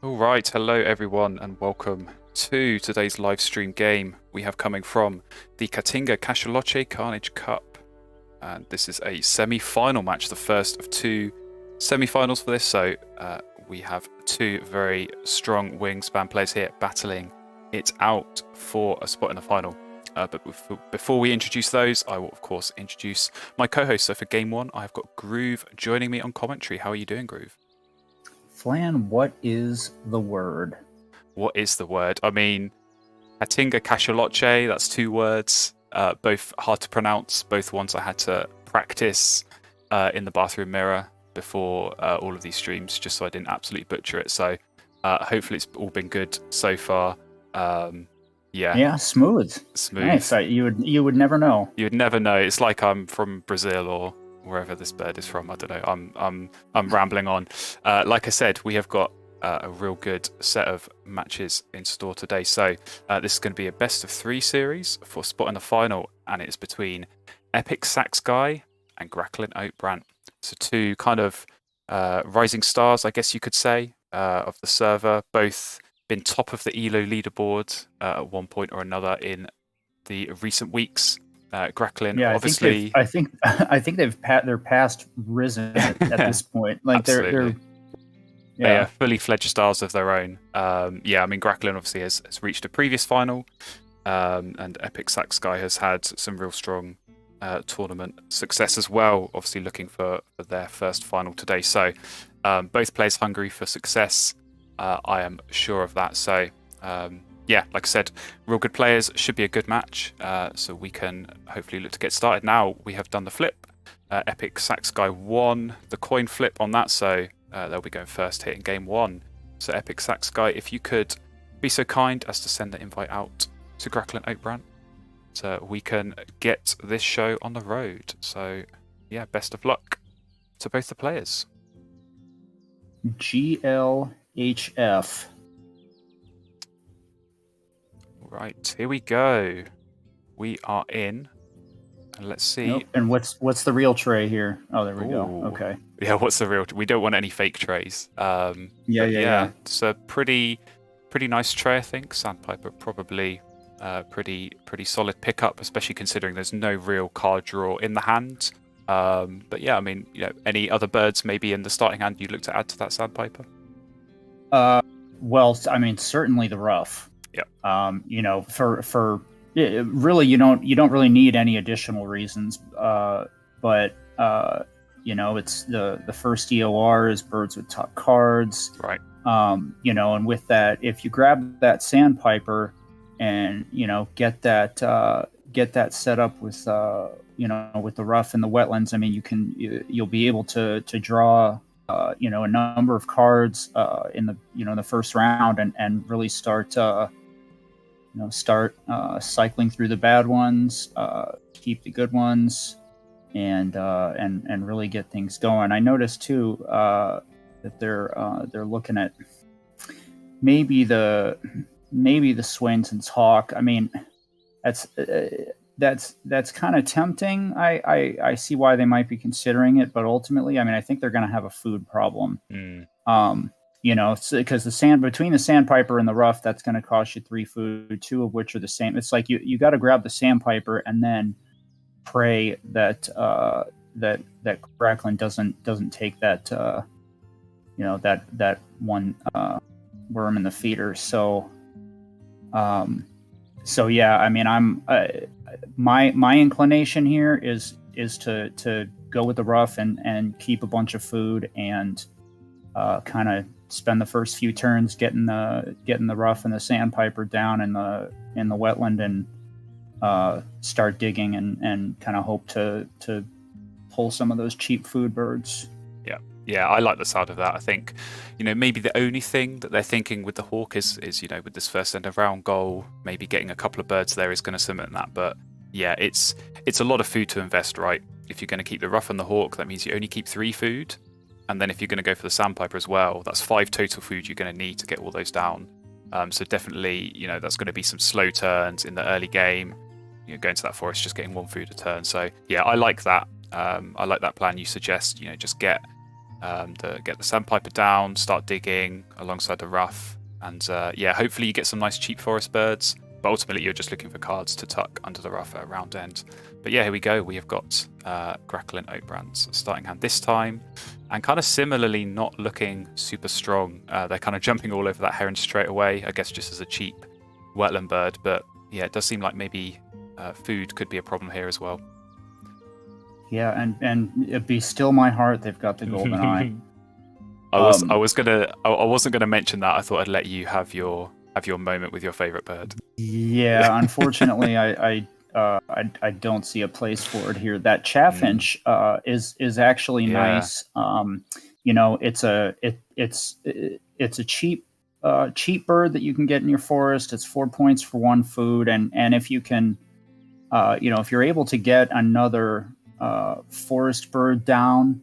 All right, hello everyone, and welcome to today's live stream game. We have coming from the Caatinga Cacholote Carnage Cup, and this is a semi-final match, the first of two semi-finals for this. So we have two very strong Wingspan players here battling it out for a spot in the final. But before we introduce those, I will of course introduce my co-host. So for game one, I've got Groove joining me on commentary. How are you doing, Groove? Flan, what is the word? What is the word? I mean, Caatinga Cacholote, that's two words, both hard to pronounce, both ones I had to practice in the bathroom mirror before all of these streams, just so I didn't absolutely butcher it. So hopefully it's all been good so far. Yeah, smooth. Nice. You would never know. You would never know. It's like I'm from Brazil or wherever this bird is from. I don't know. I'm rambling on. Like I said, we have got a real good set of matches in store today. So this is going to be a best of three series for spot in the final, and it's between EpicSaxGuy and GracklinOatBrant. So two kind of rising stars, I guess you could say, of the server. Both been top of the ELO leaderboard at one point or another in the recent weeks. Gracklin, yeah, obviously. I think they're past risen at this point. Like they're They are fully fledged stars of their own. I mean, Gracklin obviously has reached a previous final, and EpicSaxGuy has had some real strong tournament success as well. Obviously, looking for their first final today. So, both players hungry for success. I am sure of that. So. Like I said, real good players. Should be a good match, so we can hopefully look to get started. Now we have done the flip. EpicSaxGuy won the coin flip on that, so they'll be going first here in game one. So EpicSaxGuy, if you could be so kind as to send the invite out to GracklinOatBrant, so we can get this show on the road. So yeah, best of luck to both the players. GLHF. Right, here we go. We are in, and let's see. Nope. And what's the real tray here? Oh, there we go. Okay. Yeah, what's the real? We don't want any fake trays. Yeah. It's a pretty nice tray, I think. Sandpiper probably pretty solid pickup, especially considering there's no real card draw in the hand. But yeah, I mean, any other birds maybe in the starting hand you'd look to add to that Sandpiper? Well, I mean, certainly the rough. Yeah. For really, you don't really need any additional reasons. But it's the first EOR is birds with top cards. Right. And with that, if you grab that Sandpiper and get that set up with with the rough and the wetlands, I mean, you'll be able to draw a number of cards in the first round and really start cycling through the bad ones, keep the good ones, and really get things going. I noticed too that they're looking at maybe the Swainson's Hawk. I mean, that's kind of tempting. I see why they might be considering it, but ultimately, I mean, I think they're going to have a food problem. Because between the Sandpiper and the rough, that's going to cost you 3 food, 2 of which are the same. It's like you got to grab the Sandpiper and then pray that that Gracklin doesn't take that that one worm in the feeder. So yeah, I mean, my inclination here is to go with the rough and keep a bunch of food and kind of spend the first few turns getting the rough and the Sandpiper down in the wetland and start digging and kind of hope to pull some of those cheap food birds. Yeah, I like the sound of that. I think, maybe the only thing that they're thinking with the Hawk is with this first end of round goal, maybe getting a couple of birds there is going to cement that. But yeah, it's a lot of food to invest, right? If you're going to keep the rough and the Hawk, that means you only keep 3 food. And then if you're going to go for the Sandpiper as well, that's 5 total food you're going to need to get all those down. So definitely, that's going to be some slow turns in the early game. Going to that forest, just getting 1 food a turn. So yeah, I like that. I like that plan you suggest. Just get get the sandpiper down, start digging alongside the rough, and hopefully you get some nice cheap forest birds. But ultimately, you're just looking for cards to tuck under the rough at a round end. But yeah, here we go. We have got GracklinOatBrant starting hand this time, and kind of similarly not looking super strong. They're kind of jumping all over that heron straight away, I guess just as a cheap wetland bird. But yeah, it does seem like maybe food could be a problem here as well. Yeah, and it'd be still my heart. They've got the golden eye. I wasn't gonna mention that. I thought I'd let you have your moment with your favorite bird. Yeah, unfortunately, I don't see a place for it here. That chaffinch is actually nice. It's a cheap bird that you can get in your forest. It's 4 points for 1 food, and if you can, if you're able to get another forest bird down,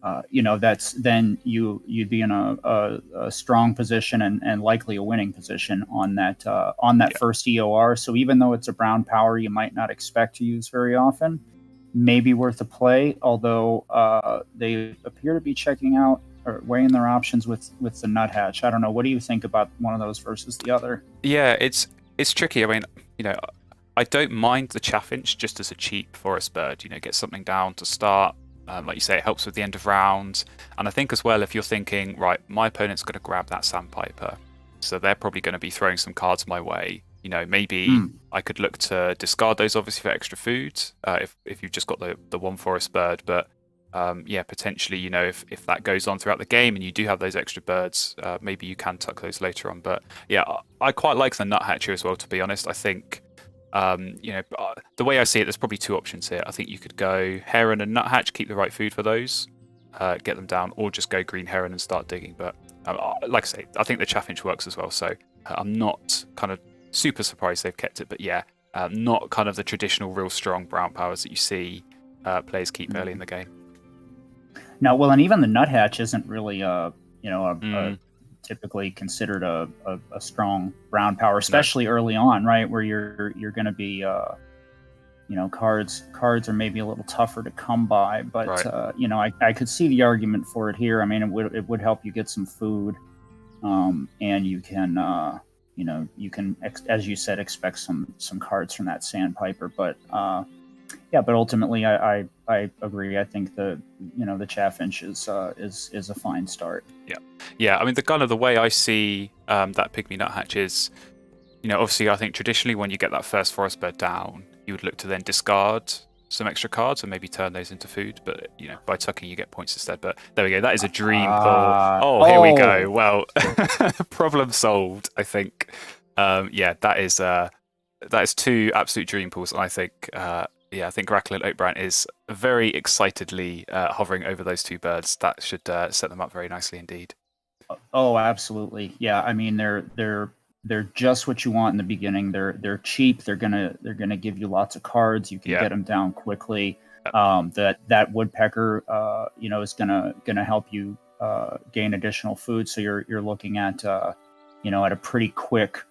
then you'd be in a strong position and likely a winning position on that first EOR. So even though it's a brown power you might not expect to use very often, maybe worth a play. Although they appear to be checking out or weighing their options with the nuthatch. I don't know. What do you think about one of those versus the other? Yeah, it's tricky. I mean, I don't mind the chaffinch just as a cheap forest bird. Get something down to start. Like you say, it helps with the end of round. And I think as well, if you're thinking, right, my opponent's going to grab that sandpiper, so they're probably going to be throwing some cards my way. Maybe I could look to discard those, obviously, for extra food, if you've just got the one forest bird. But potentially, if that goes on throughout the game and you do have those extra birds, maybe you can tuck those later on. But yeah, I quite like the nuthatch here as well, to be honest. I think the way I see it, there's probably 2 options here. I think you could go heron and nuthatch, keep the right food for those, get them down, or just go green heron and start digging. But like I say, I think the chaffinch works as well, so I'm not kind of super surprised they've kept it. But yeah, not kind of the traditional real strong brown powers that you see players keep early in the game. No, well, and even the nuthatch isn't really typically considered a strong brown power, especially early on, right, where you're going to be cards are maybe a little tougher to come by, but right. I could see the argument for it here. I mean, it would help you get some food, and you can as you said, expect some cards from that sandpiper, but but ultimately I agree. I think the chaffinch is a fine start. Yeah. I mean, the way I see that pygmy nuthatch is, obviously I think traditionally when you get that first forest bird down, you would look to then discard some extra cards and maybe turn those into food. But by tucking you get points instead. But there we go. That is a dream pull. Here we go. Well, problem solved. I think. That is 2 absolute dream pulls, and I think. I think GracklinOatBrant is very excitedly hovering over those 2 birds. That should set them up very nicely indeed. Oh, absolutely. Yeah, I mean they're just what you want in the beginning. They're cheap. They're gonna give you lots of cards. You can get them down quickly. That woodpecker, is gonna help you gain additional food. So you're looking at at a pretty quick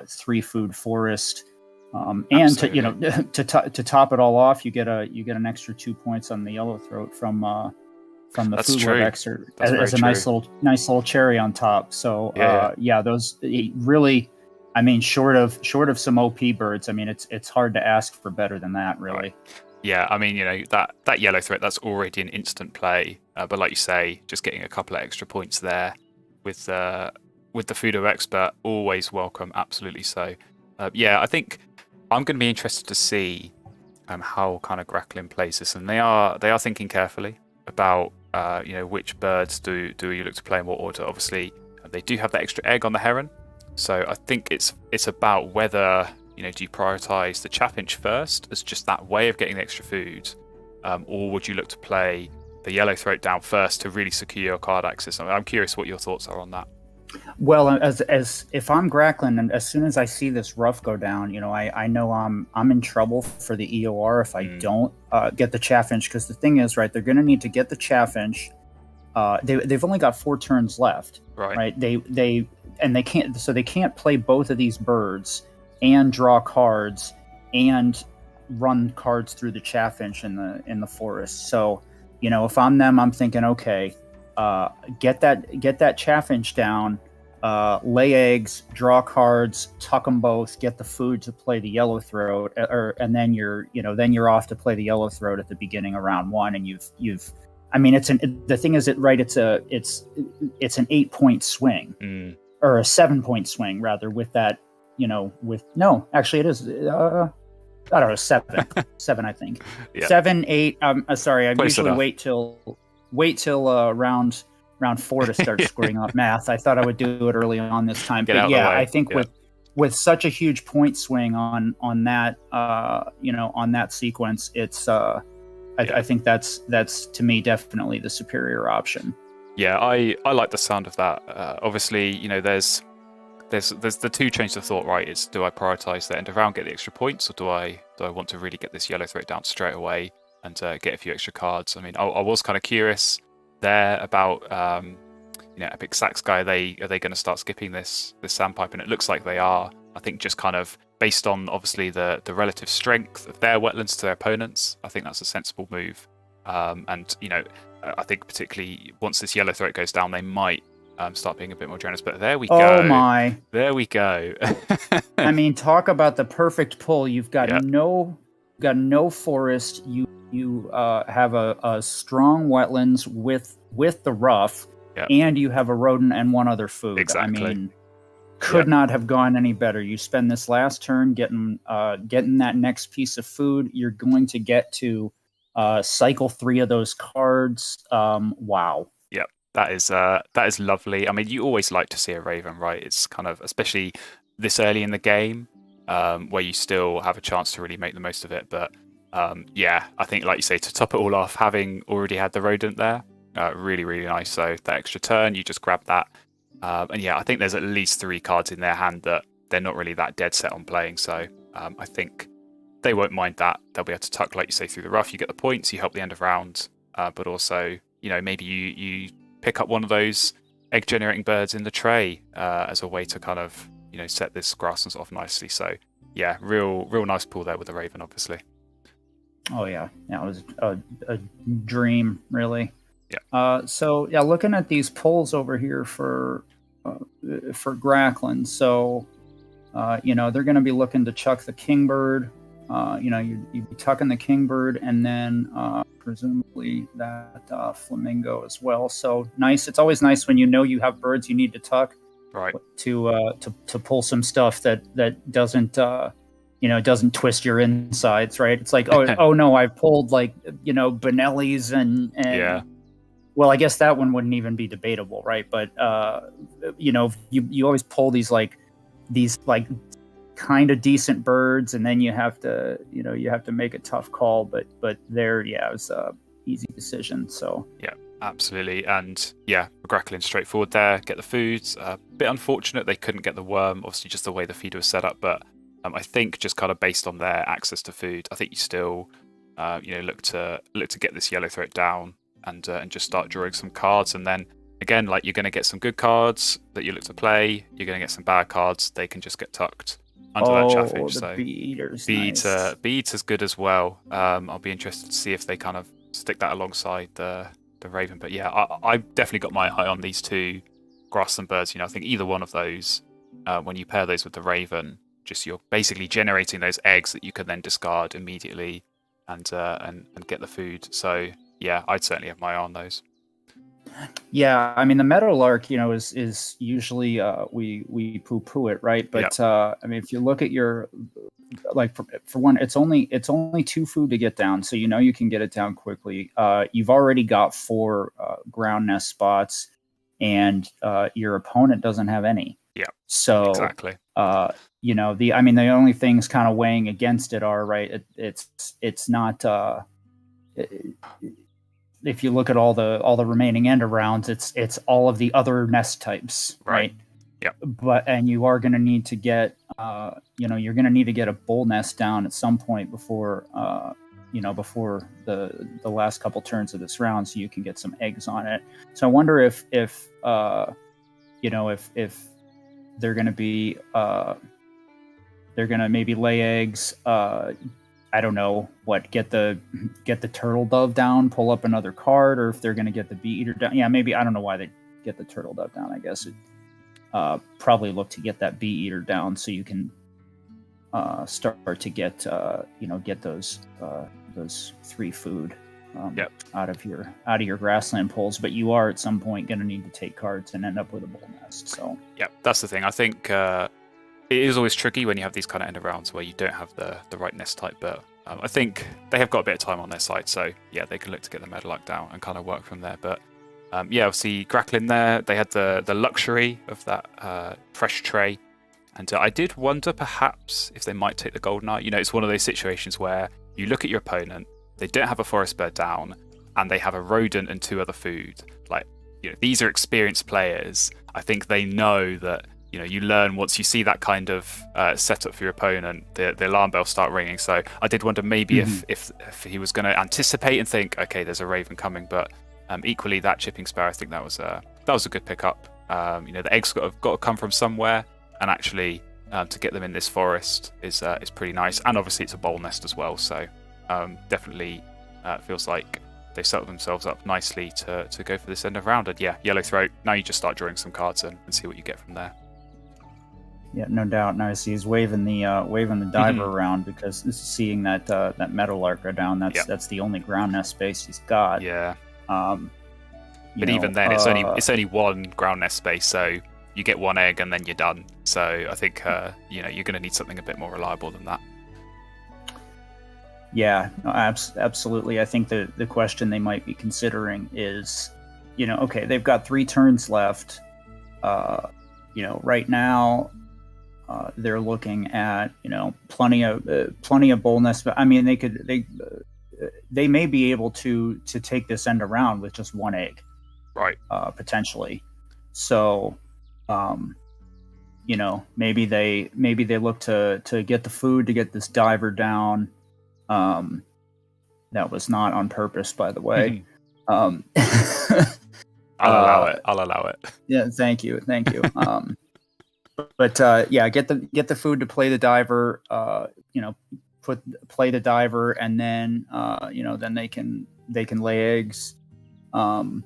3 food forest. And to top it all off, you get an extra 2 points on the yellowthroat from the That's food true. web excerpt as a nice little cherry on top. So those really, I mean, short of some OP birds, I mean, it's hard to ask for better than that, really. Right. Yeah, I mean, that yellowthroat, that's already an instant play. But like you say, just getting a couple of extra points there with the food web expert, always welcome. Absolutely so. I think I'm going to be interested to see how kind of Gracklin plays this, and they are thinking carefully about which birds do you look to play in what order. Obviously, they do have that extra egg on the heron, so I think it's about whether do you prioritize the chaffinch first as just that way of getting the extra food, or would you look to play the yellowthroat down first to really secure your card access? I'm curious what your thoughts are on that. Well, as if I'm Gracklin, and as soon as I see this rough go down, I know I'm in trouble for the EOR if I don't get the chaffinch, because the thing is, right, they're going to need to get the chaffinch. They've only got 4 turns left, right? They can't play both of these birds and draw cards and run cards through the chaffinch in the forest. So, if I'm them, I'm thinking, okay, get that chaffinch down, lay eggs, draw cards, tuck them both, get the food to play the yellowthroat, and then you're off to play the yellowthroat at the beginning of round one, and you've I mean, the thing is, it's an 8-point swing, or a 7-point swing rather, with that, actually it is, I don't know, 7, I think. Yeah. 7, 8. Sorry, I usually wait till round 4 to start screwing up math. I thought I would do it early on this time, but yeah, I think with such a huge point swing on that, on that sequence, it's I think that's to me definitely the superior option. Yeah, I like the sound of that. Obviously, there's the two chains of thought, right? It's, do I prioritize the end of round, get the extra points, or do I want to really get this yellowthroat down straight away and get a few extra cards? I mean, I was kind of curious there about EpicSaxGuy. Are they going to start skipping this sandpipe? And it looks like they are. I think just kind of based on obviously the relative strength of their wetlands to their opponents, I think that's a sensible move. And I think particularly once this yellowthroat goes down, they might start being a bit more generous. But there we go. Oh my! There we go. I mean, talk about the perfect pull. You've got no forest. You have a strong wetlands with the rough, and you have a rodent and one other food. Exactly. I mean, could not have gone any better. You spend this last turn getting that next piece of food. You're going to get to cycle 3 of those cards. Wow. Yep, that is lovely. I mean, you always like to see a Raven, right? It's kind of, especially this early in the game, where you still have a chance to really make the most of it. But I think, like you say, to top it all off, having already had the rodent there, really, really nice. So that extra turn, you just grab that. And I think there's at least 3 cards in their hand that they're not really that dead set on playing. So I think they won't mind that. They'll be able to tuck, like you say, through the rough. You get the points, you help the end of round, but also, maybe you pick up one of those egg generating birds in the tray as a way to kind of, set this Grasslands off nicely. So yeah, real nice pull there with the Raven, obviously. Oh yeah, it was a dream, really. Yeah. Looking at these pulls over here for Gracklands, so they're going to be looking to chuck the kingbird. You'd be tucking the kingbird, and then presumably that flamingo as well. So nice. It's always nice when you have birds you need to tuck, right? To pull some stuff that doesn't doesn't twist your insides, right? It's like, oh no, I pulled Benellis and yeah. Well, I guess that one wouldn't even be debatable, right? But you always pull these kind of decent birds, and then you have to make a tough call. But there, it was a easy decision. So yeah, absolutely. And Gracklin's straightforward there. Get the foods. A bit unfortunate they couldn't get the worm. Obviously, just the way the feeder was set up. But I think just kind of based on their access to food, I think you still look to get this yellowthroat down. And just start drawing some cards, and then again, you're going to get some good cards that you look to play. You're going to get some bad cards. They can just get tucked under that chaffinch. So Bee-Eater's good as well. I'll be interested to see if they kind of stick that alongside the Raven. But I've definitely got my eye on these 2 grassland birds. I think either one of those, when you pair those with the Raven, just you're basically generating those eggs that you can then discard immediately and get the food. So yeah, I'd certainly have my eye on those. Yeah, I mean, the meadowlark, is usually we poo-poo it, right? But I mean, if you look at your for one, it's only 2 food to get down, so you can get it down quickly. You've already got 4 ground nest spots, and your opponent doesn't have any. Yeah. So exactly. The only things kind of weighing against it are, right. It's not. If you look at all the remaining end of rounds, it's all of the other nest types, right? Yeah. And you are going to need to get you're going to need to get a bull nest down at some point before before the last couple turns of this round, so you can get some eggs on it. So I wonder if they're going to be they're going to maybe lay eggs I don't know what, get the turtle dove down, pull up another card, or if they're going to get the bee eater down. Yeah, maybe, I don't know why they get the turtle dove down. I guess it probably look to get that bee eater down so you can start to get get those 3 food out of your grassland pulls. But you are at some point going to need to take cards and end up with a bull nest. So that's the thing. I think it is always tricky when you have these kind of end of rounds where you don't have the right nest type, but I think they have got a bit of time on their side, so yeah, they can look to get the Meadowlark down and kind of work from there. But obviously Gracklin there, they had the luxury of that fresh tray, and I did wonder perhaps if they might take the Golden Eye. It's one of those situations where you look at your opponent, they don't have a forest bird down, and they have a rodent and 2 other food. Like, these are experienced players. I think they know that. You learn once you see that kind of setup for your opponent, the alarm bells start ringing. So I did wonder maybe if he was going to anticipate and think, okay, there's a raven coming. But equally, that chipping sparrow, I think that was a good pickup. The eggs got to come from somewhere, and actually to get them in this forest is pretty nice. And obviously, it's a bowl nest as well. So definitely feels like they settled themselves up nicely to go for this end of round. And yeah, yellow throat. Now you just start drawing some cards and see what you get from there. Yeah, no doubt. Now I see he's waving the diver around because seeing that Meadowlark go down. That's the only ground nest space he's got. Yeah. But even then, it's only 1 ground nest space, so you get 1 egg and then you're done. So I think you're going to need something a bit more reliable than that. Yeah, no, absolutely. I think the question they might be considering is, okay, they've got 3 turns left. Right now. They're looking at plenty of bull nests, but I mean they may be able to take this end around with just 1 egg, right? Potentially. So, maybe they look to get the food to get this diver down. That was not on purpose, by the way. I'll allow it. Yeah, thank you. But get the food to play the diver. Play the diver, and then then they can lay eggs. Or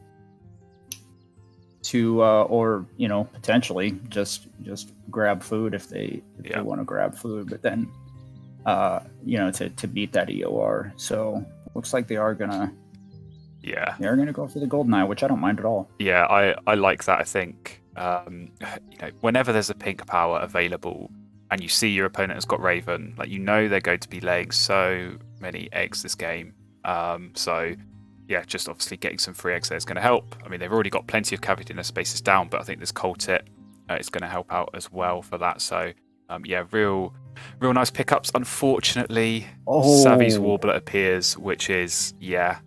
potentially just grab food if they want to grab food. But then to beat that EOR. So looks like they are gonna. Yeah, they're gonna go for the Golden Eye, which I don't mind at all. Yeah, I like that. I think. Whenever there's a pink power available and you see your opponent has got Raven, they're going to be laying so many eggs this game. So just obviously getting some free eggs there is going to help. I mean, they've already got plenty of cavity in their spaces down, but I think this cold tip is going to help out as well for that. So real nice pickups. Unfortunately, Savvy's Warbler appears, which is very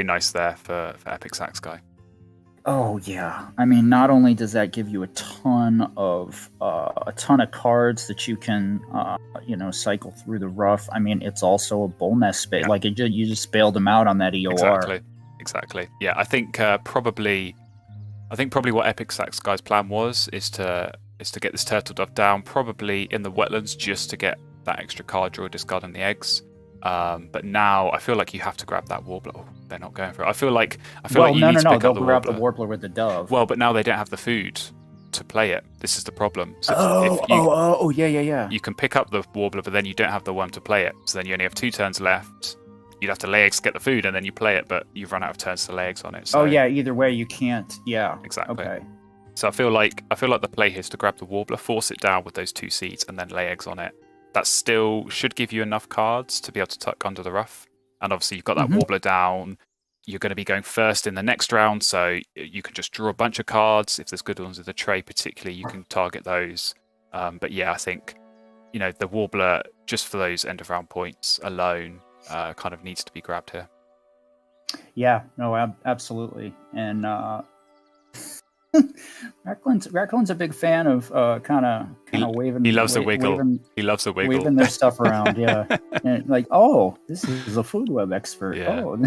nice there for EpicSaxGuy. Oh yeah, I mean, not only does that give you a ton of cards that you can cycle through the rough. I mean, it's also a bull nest space. Yeah. You just bailed him out on that EOR. Exactly. Yeah, I think probably what EpicSaxGuy's plan is to get this turtle dove down, probably in the wetlands, just to get that extra card draw, discarding the eggs. But now I feel like you have to grab that warbler. Oh, they're not going for it. I feel like you need to pick up the grab the warbler with the dove. Well, but now they don't have the food to play it. This is the problem. So yeah. You can pick up the warbler, but then you don't have the one to play it. So then you only have 2 turns left. You'd have to lay eggs to get the food, and then you play it, but you've run out of turns to lay eggs on it. So. Either way you can't. Yeah. Exactly. Okay. So I feel like the play here is to grab the warbler, force it down with those 2 seeds, and then lay eggs on it. That still should give you enough cards to be able to tuck under the rough. And obviously you've got that warbler down. You're going to be going first in the next round, so you can just draw a bunch of cards. If there's good ones with the tray particularly, you can target those. But yeah, I think the warbler, just for those end of round points alone, kind of needs to be grabbed here. Yeah, no, absolutely. And Gracklin's a big fan of kind of waving. He loves a wiggle. He loves a wiggle. Waving their stuff around, yeah. And this is a food web expert. Yeah. Oh,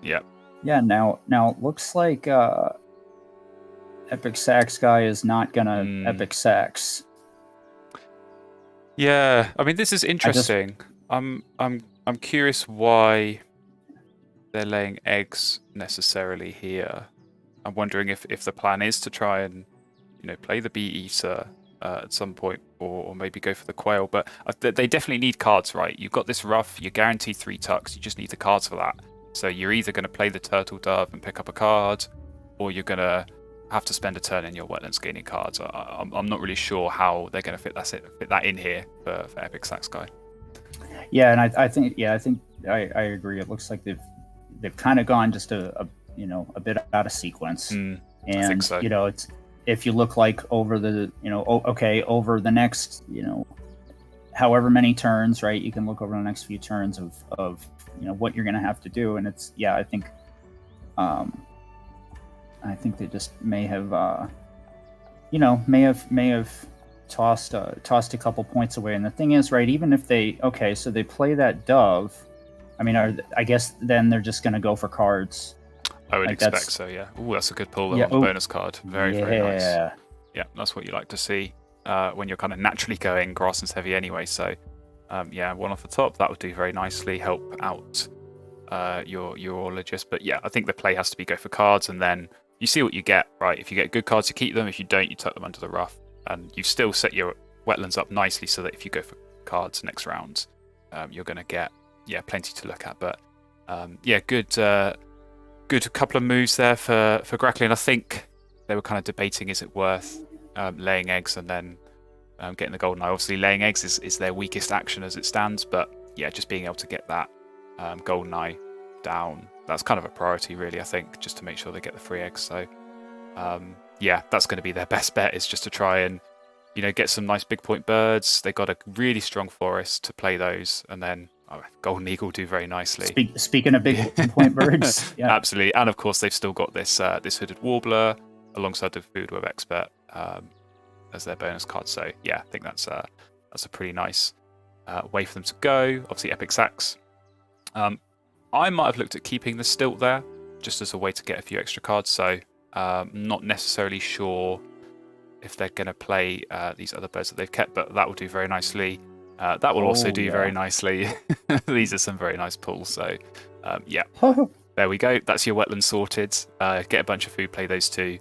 yeah. Yeah. Now looks like EpicSaxGuy is not gonna EpicSax. Yeah, I mean, this is interesting. I'm curious why they're laying eggs necessarily here. I'm wondering if the plan is to try and play the bee eater at some point, or maybe go for the quail. But they definitely need cards, right? You've got this rough, you're guaranteed 3 tucks. You just need the cards for that. So you're either going to play the turtle dove and pick up a card, or you're going to have to spend a turn in your wetlands gaining cards. I'm not really sure how they're going to fit that in here for EpicSaxGuy. Yeah, and I think I agree. It looks like they've kind of gone just a bit out of sequence. And I think so. It's, if you look like over the over the next however many turns, right? You can look over the next few turns of what you're going to have to do, and it's I think they just may have tossed a couple points away. And the thing is, right, even if they so they play that dove, I mean, I guess then they're just going to go for cards. I would expect so, yeah. Ooh, that's a good pull on the bonus card. Very nice. Yeah, that's what you like to see when you're kind of naturally going grasslands heavy anyway. So, one off the top, that would do very nicely, help out your orologist. But yeah, I think the play has to be go for cards, and then you see what you get, right? If you get good cards, you keep them. If you don't, you tuck them under the rough. And you've still set your wetlands up nicely so that if you go for cards next round, you're going to get plenty to look at. But good couple of moves there for Gracklin. I think they were kind of debating, is it worth laying eggs and then getting the golden eye? Obviously, laying eggs is their weakest action as it stands, but yeah, just being able to get that golden eye down, that's kind of a priority, really, I think, just to make sure they get the free eggs. So that's going to be their best bet, is just to try and get some nice big point birds. They got a really strong forest to play those, and then golden eagle do very nicely. Speaking of big point birds, yeah. Absolutely. And of course they've still got this hooded warbler alongside the food web expert as their bonus card. So yeah, I think that's a pretty nice way for them to go. Obviously Epic Sax. I might have looked at keeping the stilt there just as a way to get a few extra cards. So not necessarily sure if they're going to play these other birds that they've kept, but that will do very nicely. That will also do very nicely. These are some very nice pulls. So there we go. That's your wetland sorted. Get a bunch of food, play those two.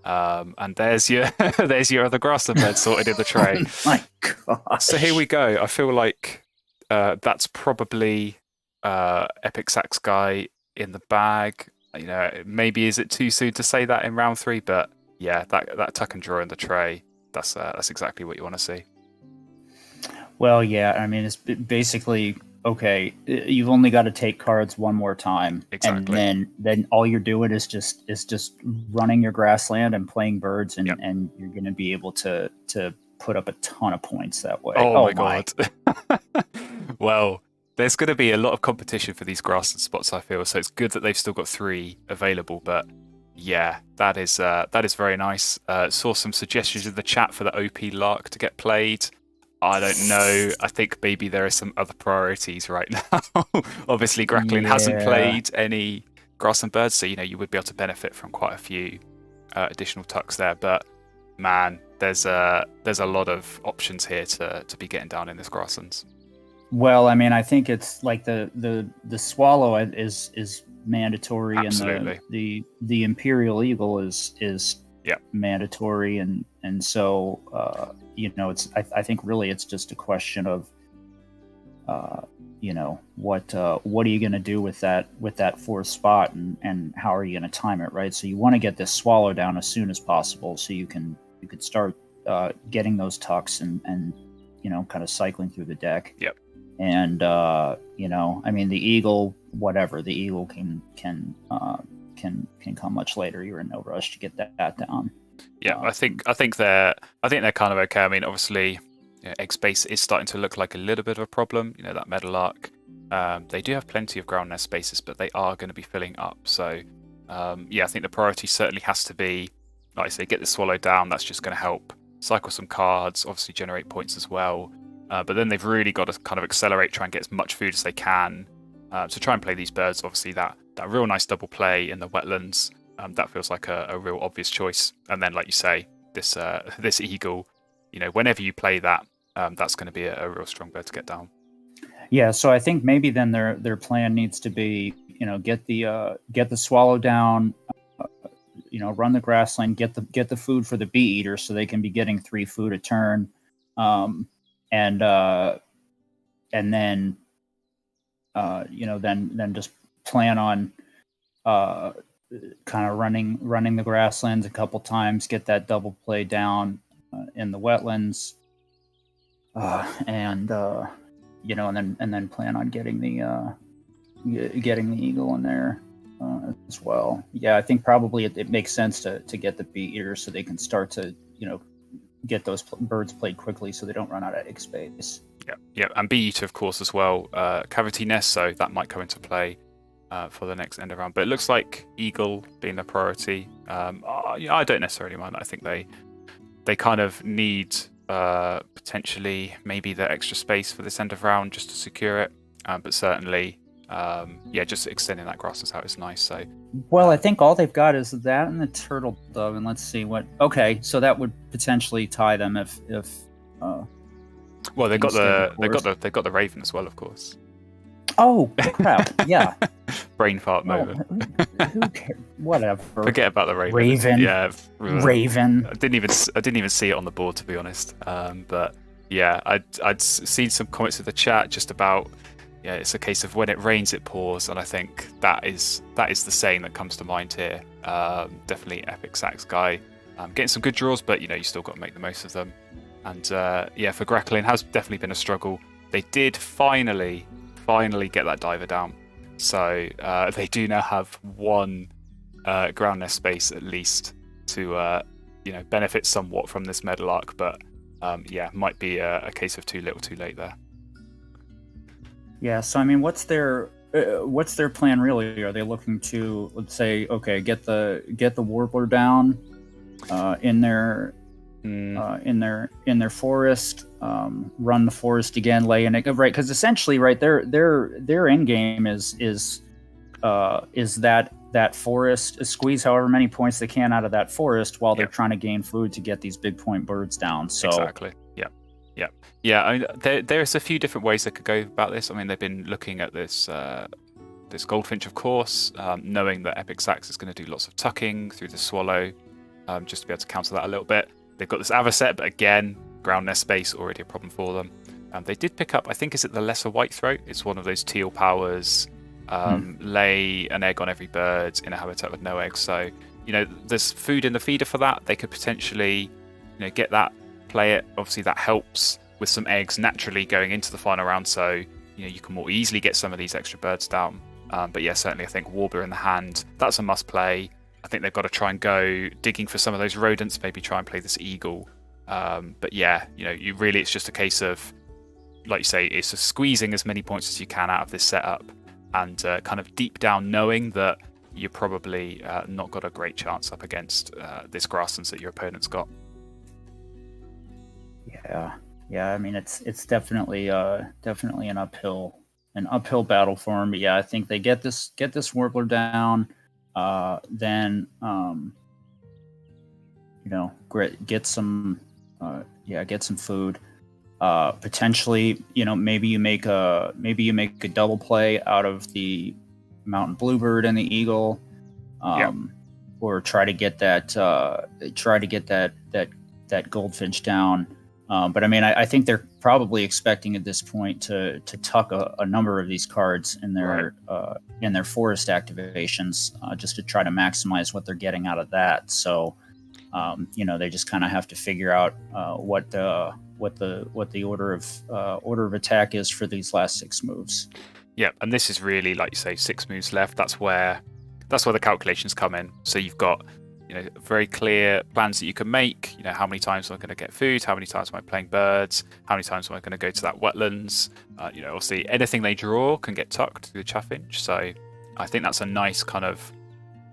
And there's your other grassland bed sorted in the tray. Oh my gosh. So here we go. I feel like that's probably EpicSaxGuy in the bag. Maybe is it too soon to say that in round 3? But yeah, that tuck and draw in the tray. That's exactly what you want to see. Well, yeah. I mean, it's basically okay. You've only got to take cards one more time, exactly. And then all you're doing is just running your grassland and playing birds, and you're going to be able to put up a ton of points that way. Oh my god! Well, there's going to be a lot of competition for these grassland spots, I feel. So it's good that they've still got 3 available. But yeah, that is very nice. Saw some suggestions in the chat for the OP Lark to get played. I don't know. I think maybe there are some other priorities right now. Obviously, Gracklin hasn't played any grassland birds, so you would be able to benefit from quite a few additional tucks there. But man, there's a lot of options here to be getting down in this grasslands. Well, I mean, I think it's like the swallow is mandatory, absolutely. And the imperial eagle is mandatory, and so it's I think really it's just a question of what are you going to do with that 4th spot, and how are you going to time it, right? So you want to get this swallow down as soon as possible, so you could start getting those tucks and kind of cycling through the deck. Yep. And I mean, the eagle can come much later. You're in no rush to get that down. Yeah, I think they're kind of okay. I mean, obviously, egg space is starting to look like a little bit of a problem. That meadowlark. They do have plenty of ground nest spaces, but they are going to be filling up. So, I think the priority certainly has to be, like I say, get the swallow down. That's just going to help cycle some cards, obviously generate points as well. But then they've really got to kind of accelerate, try and get as much food as they can to try and play these birds. Obviously, that real nice double play in the wetlands, that feels like a real obvious choice. And then, like you say, this eagle, whenever you play that, that's going to be a real strong bird to get down. Yeah, so I think maybe then their plan needs to be, get the swallow down, run the grassland, get the food for the bee eaters so they can be getting 3 food a turn, and then then just plan on kind of running the grasslands a couple times, get that double play down in the wetlands, and then plan on getting the eagle in there as well. Yeah, I think probably it makes sense to get the bee eaters so they can start to get those birds played quickly so they don't run out of egg space. Yeah, and bee eater of course as well. Cavity nest, so that might come into play for the next end of round. But it looks like eagle being the priority. I don't necessarily mind. I think they kind of need potentially maybe the extra space for this end of round just to secure it. But certainly, just extending that grasslands out is nice. So, well, I think all they've got is that and the turtle dove, and let's see what. Okay, so that would potentially tie them if. Well, they got the raven as well, of course. Oh crap! Yeah. Brain fart moment. Who cares? Whatever. Forget about the raven. Raven. Yeah. Raven. I didn't even see it on the board, to be honest. But yeah, I'd seen some comments in the chat just about it's a case of when it rains it pours, and I think that is the saying that comes to mind here. Definitely EpicSaxGuy. Getting some good draws, but you still got to make the most of them. And for Gracklin has definitely been a struggle. They did finally get that diver down. So they do now have 1 ground nest space at least to benefit somewhat from this meadowlark, but might be a case of too little too late there. Yeah, so I mean, what's their plan really? Are they looking to, let's say, okay, get the warbler down in their forest, run the forest again, lay in it, right? Because essentially, right, their end game is that forest, squeeze however many points they can out of that forest while they're trying to gain food to get these big point birds down. So exactly, yeah. I mean, there's a few different ways they could go about this. I mean, they've been looking at this goldfinch, of course, knowing that EpicSax is going to do lots of tucking through the swallow, just to be able to counter that a little bit. They've got this avocet, but again, ground nest space already a problem for them. They did pick up, I think, is it the lesser whitethroat? It's one of those teal powers. Lay an egg on every bird in a habitat with no eggs. So, there's food in the feeder for that. They could potentially, get that, play it. Obviously, that helps with some eggs naturally going into the final round. So, you can more easily get some of these extra birds down. But yeah, certainly, I think warbler in the hand, that's a must play. I think they've got to try and go digging for some of those rodents, maybe try and play this eagle. But yeah, it's just a case of, like you say, it's just squeezing as many points as you can out of this setup, and kind of deep down knowing that you're probably not got a great chance up against this grasslands that your opponent's got. Yeah. I mean, it's definitely an uphill battle for them. But yeah, I think they get this warbler down. Then get some food. Potentially, maybe you make a double play out of the mountain bluebird and the eagle, or try to get that goldfinch down. But I mean, I think they're probably expecting at this point to tuck a number of these cards in their forest activations, just to try to maximize what they're getting out of that. So, they just kind of have to figure out what the order of attack is for these last 6 moves. Yeah, and this is really, like you say, 6 moves left. That's where the calculations come in. So you've got very clear plans that you can make. How many times am I going to get food? How many times am I playing birds? How many times am I going to go to that wetlands? Obviously anything they draw can get tucked through the chaffinch. So I think that's a nice kind of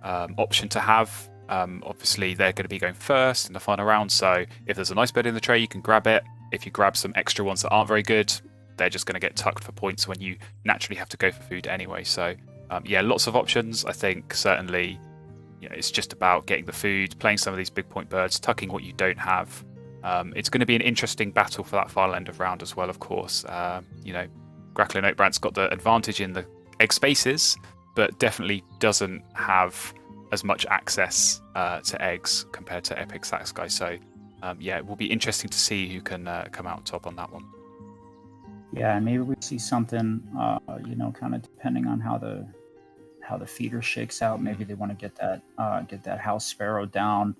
option to have. Obviously they're going to be going first in the final round. So if there's a nice bird in the tray, you can grab it. If you grab some extra ones that aren't very good, they're just going to get tucked for points when you naturally have to go for food anyway. So lots of options. I think certainly it's just about getting the food, playing some of these big point birds, tucking what you don't have, It's going to be an interesting battle for that final end of round as well, of course. GracklinOatBrant's got the advantage in the egg spaces, but definitely doesn't have as much access to eggs compared to EpicSaxGuy. So, it will be interesting to see who can come out top on that one. Yeah, and maybe we see something, kind of depending on how the feeder shakes out. Maybe they want to get that house sparrow down.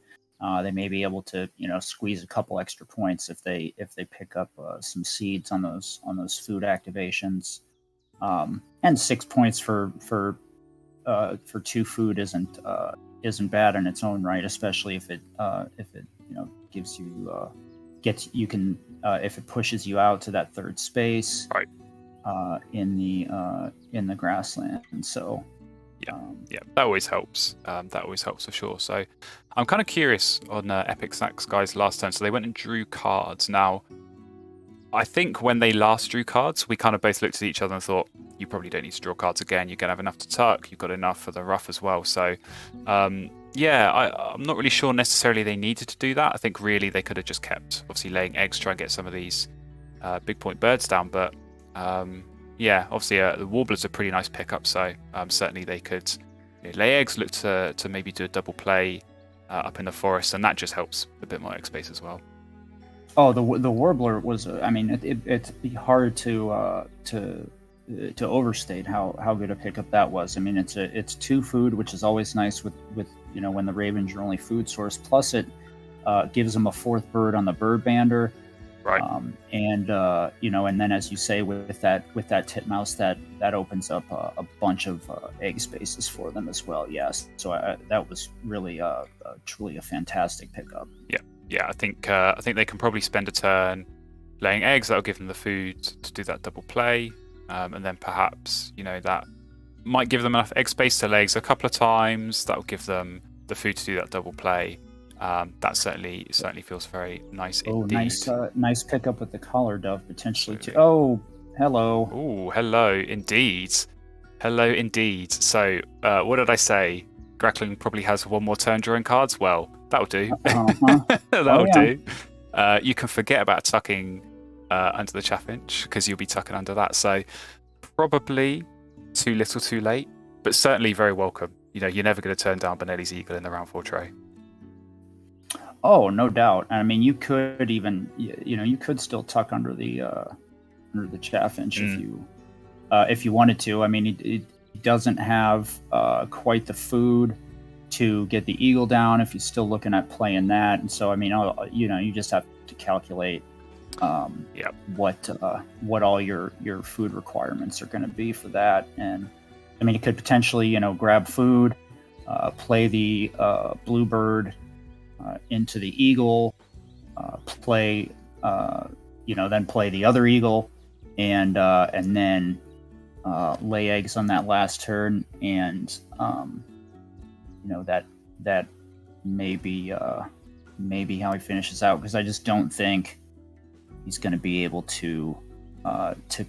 They may be able to, squeeze a couple extra points if they pick up some seeds on those food activations. And 6 points for 2 food isn't bad in its own right, especially if it gives you if it pushes you out to that third space, right, in the grassland. So that always helps. That always helps for sure. So I'm kind of curious on EpicSaxGuy's last turn. So they went and drew cards. Now, I think when they last drew cards, we kind of both looked at each other and thought, you probably don't need to draw cards again. You're going to have enough to tuck. You've got enough for the rough as well. So, I'm not really sure necessarily they needed to do that. I think really they could have just kept, obviously, laying eggs, try and get some of these big point birds down. But, obviously, the Warbler's a pretty nice pickup. So, certainly they could lay eggs, look to maybe do a double play up in the forest. And that just helps a bit more egg space as well. Oh, the Warbler was. It's hard to overstate how good a pickup that was. I mean, it's 2 food, which is always nice with when the Raven's your only food source. Plus, it gives them a 4th bird on the bird bander. Right. And then as you say, with that titmouse, that opens up a bunch of egg spaces for them as well. Yes. So that was really truly a fantastic pickup. Yeah, I think they can probably spend a turn laying eggs. That'll give them the food to do that double play, and then perhaps that might give them enough egg space to lay eggs a couple of times. That'll give them the food to do that double play. That certainly feels very nice. Oh, indeed. nice pickup with the collar dove potentially too. Oh, hello. Oh, hello indeed. So, what did I say? Gracklin probably has 1 more turn drawing cards. Well, that'll do. That'll do. You can forget about tucking under the chaffinch because you'll be tucking under that. So probably too little, too late, but certainly very welcome. You're never going to turn down Benelli's Eagle in the round 4 tray. Oh, no doubt. I mean, you could even, you could still tuck under the chaffinch if you wanted to. I mean, it doesn't have quite the food to get the eagle down if you're still looking at playing that. And so, I mean, you just have to calculate what all your food requirements are going to be for that. And I mean, it could potentially, grab food, play the bluebird into the eagle, then play the other eagle, and then lay eggs on that last turn, and that may be how he finishes out, because I just don't think he's going to be able to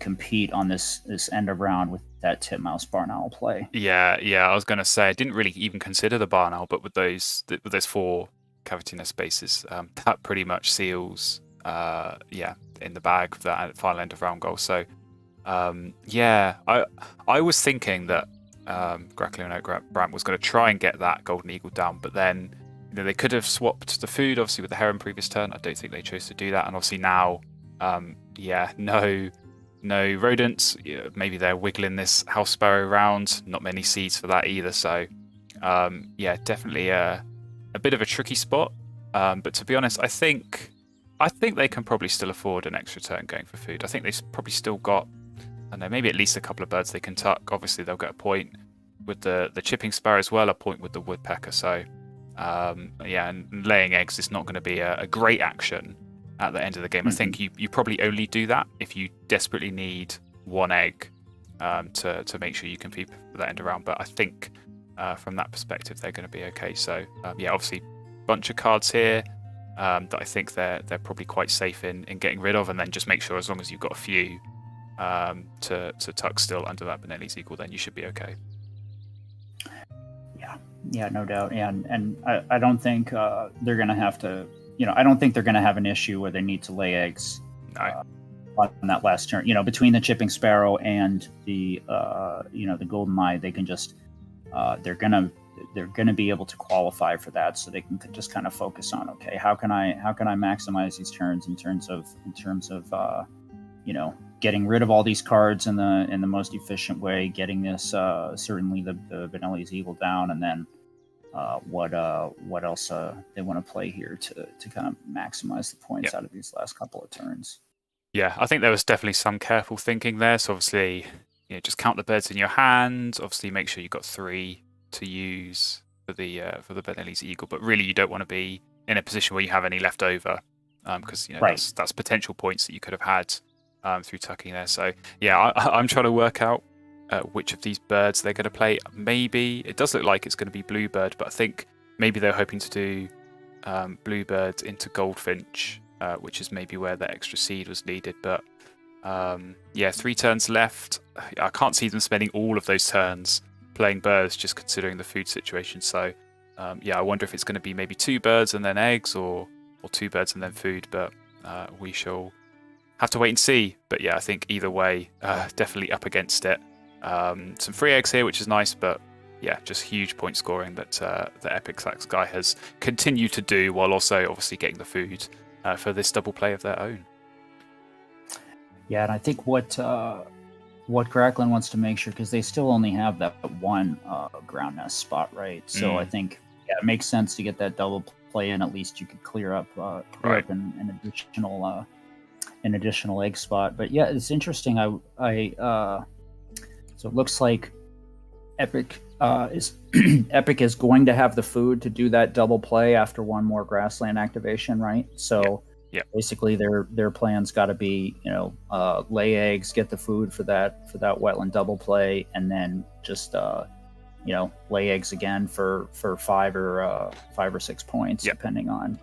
compete on this end of round with that titmouse barn owl play. Yeah. I was going to say I didn't really even consider the barn owl, but with those 4 cavity nest spaces, that pretty much seals in the bag for that final end of round goal. So I was thinking that GracklinOatBrant was going to try and get that golden eagle down, but then they could have swapped the food obviously with the heron previous turn. I don't think they chose to do that, and obviously now no rodents. Maybe they're wiggling this house sparrow around. Not many seeds for that either. So definitely a bit of a tricky spot. But to be honest, I think they can probably still afford an extra turn going for food. I think they've probably still got, I don't know, maybe at least a couple of birds they can tuck. Obviously, they'll get a point with the chipping sparrow as well, a point with the woodpecker. So, and laying eggs is not going to be a great action at the end of the game. I think you probably only do that if you desperately need 1 egg to make sure you compete for that end of round. But I think from that perspective, they're going to be okay. So, obviously, bunch of cards here that I think they're probably quite safe in getting rid of, and then just make sure as long as you've got a few to tuck still under that Benelli's Eagle, then you should be okay. Yeah, no doubt. And I don't think they're going to have to I don't think they're going to have an issue where they need to lay eggs on that last turn. Between the chipping sparrow and the the golden eye, they can just they're gonna be able to qualify for that, so they can just kind of focus on, okay, how can I maximize these turns in terms of getting rid of all these cards in the most efficient way, getting this certainly the Benelli's Eagle down, and then what else they want to play here to kind of maximize the points out of these last couple of turns. Yeah, I think there was definitely some careful thinking there. So obviously, just count the birds in your hand. Obviously, make sure you've got 3 to use for the Benelli's Eagle. But really, you don't want to be in a position where you have any left over, because that's potential points that you could have had through tucking there. So yeah, I'm trying to work out which of these birds they're going to play. Maybe it does look like it's going to be bluebird, but I think maybe they're hoping to do bluebird into goldfinch, which is maybe where that extra seed was needed. But 3 turns left. I can't see them spending all of those turns playing birds, just considering the food situation. So I wonder if it's going to be maybe 2 birds and then eggs, or 2 birds and then food. But we shall have to wait and see. But yeah, I think either way, definitely up against it. Some free eggs here, which is nice, but yeah, just huge point scoring that the EpicSaxGuy has continued to do, while also obviously getting the food for this double play of their own. Yeah, and I think what Grackland wants to make sure, because they still only have that one ground nest spot, right? So I think it makes sense to get that double play in. At least you could clear up an additional egg spot. But yeah, it's interesting. So it looks like Epic is going to have the food to do that double play after one more grassland activation, right? So basically their plan's got to be, lay eggs, get the food for that wetland double play, and then just lay eggs again for 5 or 6 points, depending on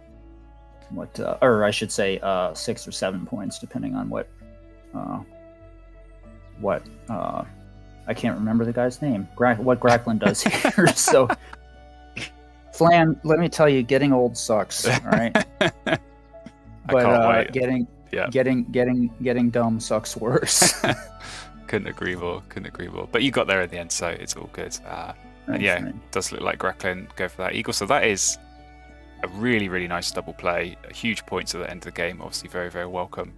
what, or I should say 6 or 7 points, depending on what I can't remember the guy's name. What Grackland does here. So, Flan, let me tell you, getting old sucks. All right, but getting dumb sucks worse. Couldn't agree more. But you got there in the end, so it's all good. It does look like Grackland go for that eagle. So that is a really, really nice double play. Huge points at the end of the game. Obviously, very, very welcome.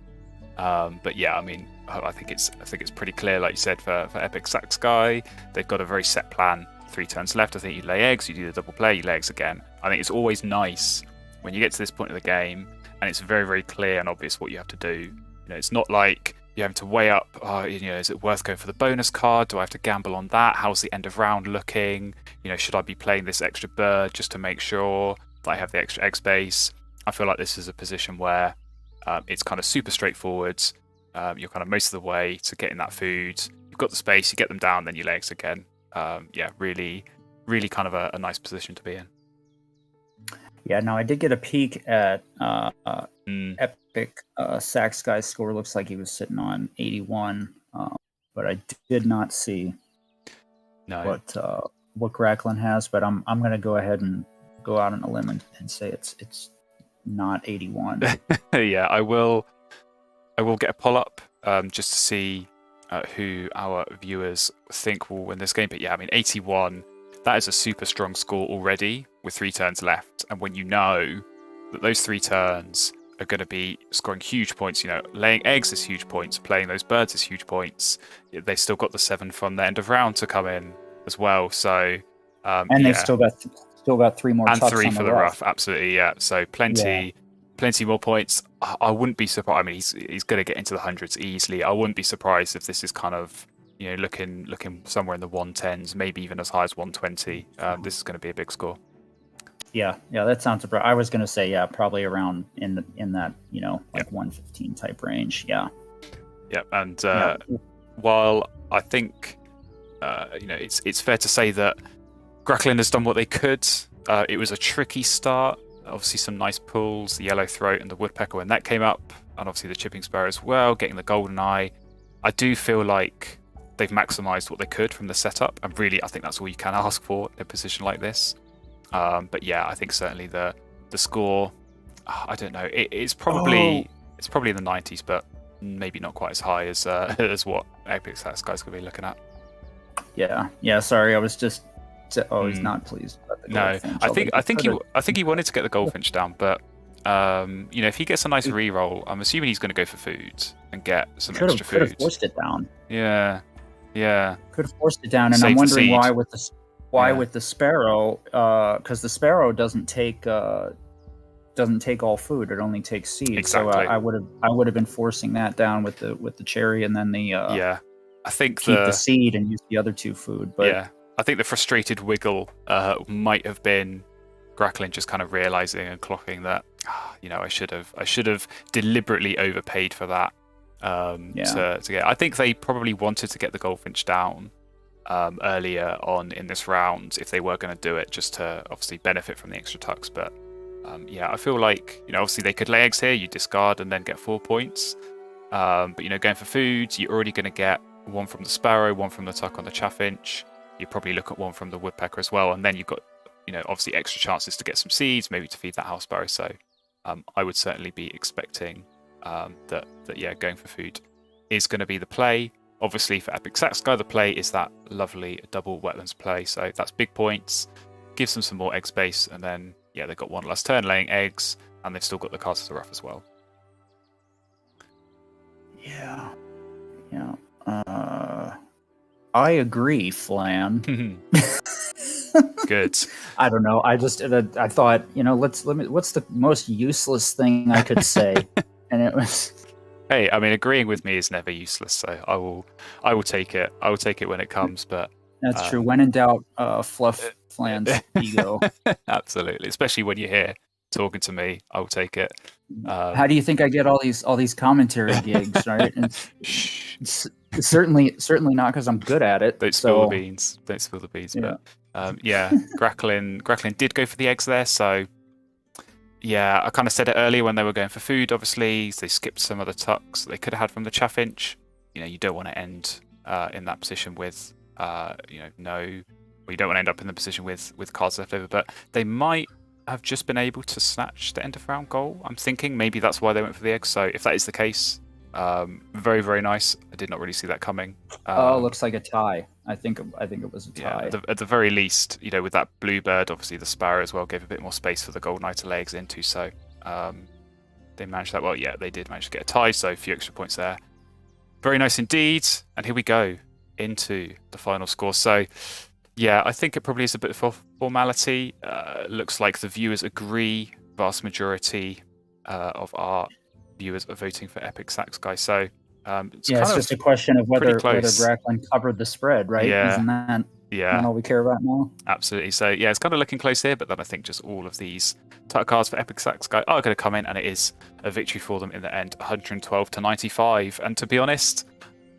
But yeah, I mean, I think it's pretty clear, like you said, for EpicSaxGuy. They've got a very set plan. 3 turns left. I think you lay eggs, you do the double play, you lay eggs again. I think it's always nice when you get to this point of the game and it's very, very clear and obvious what you have to do. It's not like you're having to weigh up, is it worth going for the bonus card? Do I have to gamble on that? How's the end of round looking? Should I be playing this extra bird just to make sure that I have the extra egg space? I feel like this is a position where it's kind of super straightforward. You're kind of most of the way to getting that food. You've got the space, you get them down, then you lay eggs again. Really, really kind of a nice position to be in. Yeah, no, I did get a peek at EpicSaxGuy's score. Looks like he was sitting on 81, but I did not see what Grackland has. But I'm going to go ahead and go out on a limb and say it's not 81. Yeah, I will get a poll up just to see who our viewers think will win this game. But yeah, I mean, 81, that is a super strong score already with 3 turns left. And when you know that those 3 turns are going to be scoring huge points, laying eggs is huge points, playing those birds is huge points. They've still got the 7 from the end of round to come in as well. So and they've still got 3 more and tucks 3 on for the rough. Absolutely, yeah. So plenty more points. I wouldn't be surprised. I mean, he's going to get into the hundreds easily. I wouldn't be surprised if this is kind of looking somewhere in the 110s, maybe even as high as 120. This is going to be a big score. Yeah, that sounds about. I was going to say probably around in that 115 type range. Yeah. And while I think it's fair to say that Grackland has done what they could. It was a tricky start. Obviously, some nice pulls, the yellow throat and the woodpecker when that came up, and obviously the chipping sparrow as well, getting the golden eye. I do feel like they've maximised what they could from the setup, and really, I think that's all you can ask for in a position like this. But yeah, I think certainly the score I don't know. It's probably in the 90s, but maybe not quite as high as as what EpicSaxGuy's going to be looking at. Yeah. Sorry, I was just. He's not pleased about the goldfinch. I think he wanted to get the goldfinch down, but if he gets a nice reroll, I'm assuming he's going to go for food and get some extra food. Could have forced it down. Yeah. Could have forced it down, and I'm wondering why with the sparrow, because the sparrow doesn't take all food; it only takes seeds. Exactly. So I would have been forcing that down with the cherry, and then the I think keep the seed and use the other two food. But I think the frustrated wiggle might have been Gracklin just kind of realizing and clocking that I should have deliberately overpaid for that. To get. I think they probably wanted to get the goldfinch down earlier on in this round if they were going to do it, just to obviously benefit from the extra tucks. But I feel like obviously they could lay eggs here, you discard and then get 4 points. But going for food, you're already going to get one from the sparrow, one from the tuck on the chaffinch. You probably look at one from the woodpecker as well, and then you've got obviously extra chances to get some seeds, maybe to feed that house sparrow. So I would certainly be expecting that going for food is going to be the play. Obviously for EpicSaxGuy, the play is that lovely double wetlands play, so that's big points, gives them some more egg space, and then they've got one last turn laying eggs, and they've still got the cards of the rough as well. I agree, Flan. Good. I don't know. I thought, what's the most useless thing I could say? And it was. Hey, I mean, agreeing with me is never useless, so I will take it. I will take it when it comes. But that's true. When in doubt, fluff Flan's ego. Absolutely, especially when you're here talking to me, I will take it. How do you think I get all these commentary gigs? Right? It's certainly not because I'm good at it. Don't spill the beans. Don't spill the beans. Yeah. But Gracklin did go for the eggs there, so. Yeah, I kind of said it earlier when they were going for food, obviously. They skipped some of the tucks they could have had from the chaffinch. You don't want to end in that position with, you don't want to end up in the position with cards left over. But they might have just been able to snatch the end of round goal. I'm thinking maybe that's why they went for the eggs. So if that is the case, very, very nice. I did not really see that coming. Looks like a tie. I think it was a tie. Yeah, at the very least, with that bluebird, obviously the sparrow as well gave a bit more space for the gold knight to lay eggs into. So they managed that well. Yeah, they did manage to get a tie, so a few extra points there. Very nice indeed. And here we go into the final score. So yeah, I think it probably is a bit of formality. Looks like the viewers agree. Vast majority of our viewers are voting for EpicSaxGuy. So it's just a question of whether Gracklin covered the spread, right? Yeah. Isn't that all we care about now? Absolutely. So yeah, it's kind of looking close here, but then I think just all of these tuck cards for EpicSaxGuy are going to come in, and it is a victory for them in the end, 112-95. And to be honest,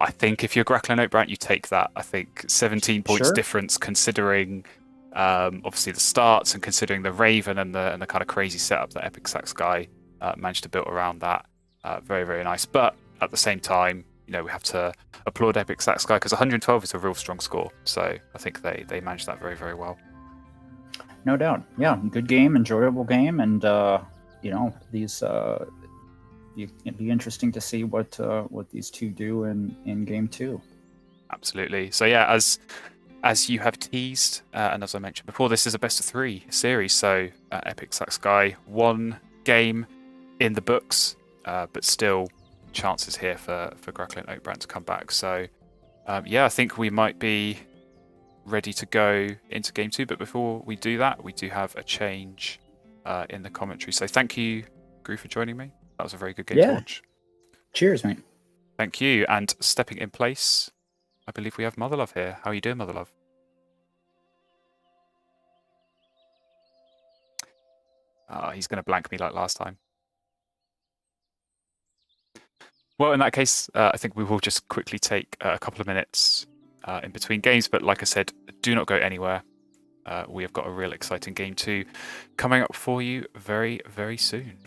I think if you're GracklinOatBrant, you take that. I think 17 points difference, considering obviously the starts and considering the Raven and the kind of crazy setup that EpicSaxGuy managed to build around that. Very, very nice. But at the same time, we have to applaud EpicSaxGuy because 112 is a real strong score. So I think they managed that very, very well. No doubt. Yeah, good game, enjoyable game, and these it'd be interesting to see what these two do in game 2. Absolutely. So yeah, as you have teased, and as I mentioned before, this is a best of 3 series. So EpicSaxGuy, 1 game in the books, but still chances here for GracklinOatBrant to come back. So I think we might be ready to go into game 2. But before we do that, we do have a change in the commentary. So thank you, Gru, for joining me. That was a very good game to watch. Cheers, mate. Thank you. And stepping in place, I believe we have Motherlove here. How are you doing, Motherlove? He's going to blank me like last time. Well, in that case, I think we will just quickly take a couple of minutes in between games. But like I said, do not go anywhere. We have got a real exciting game 2 coming up for you very, very soon.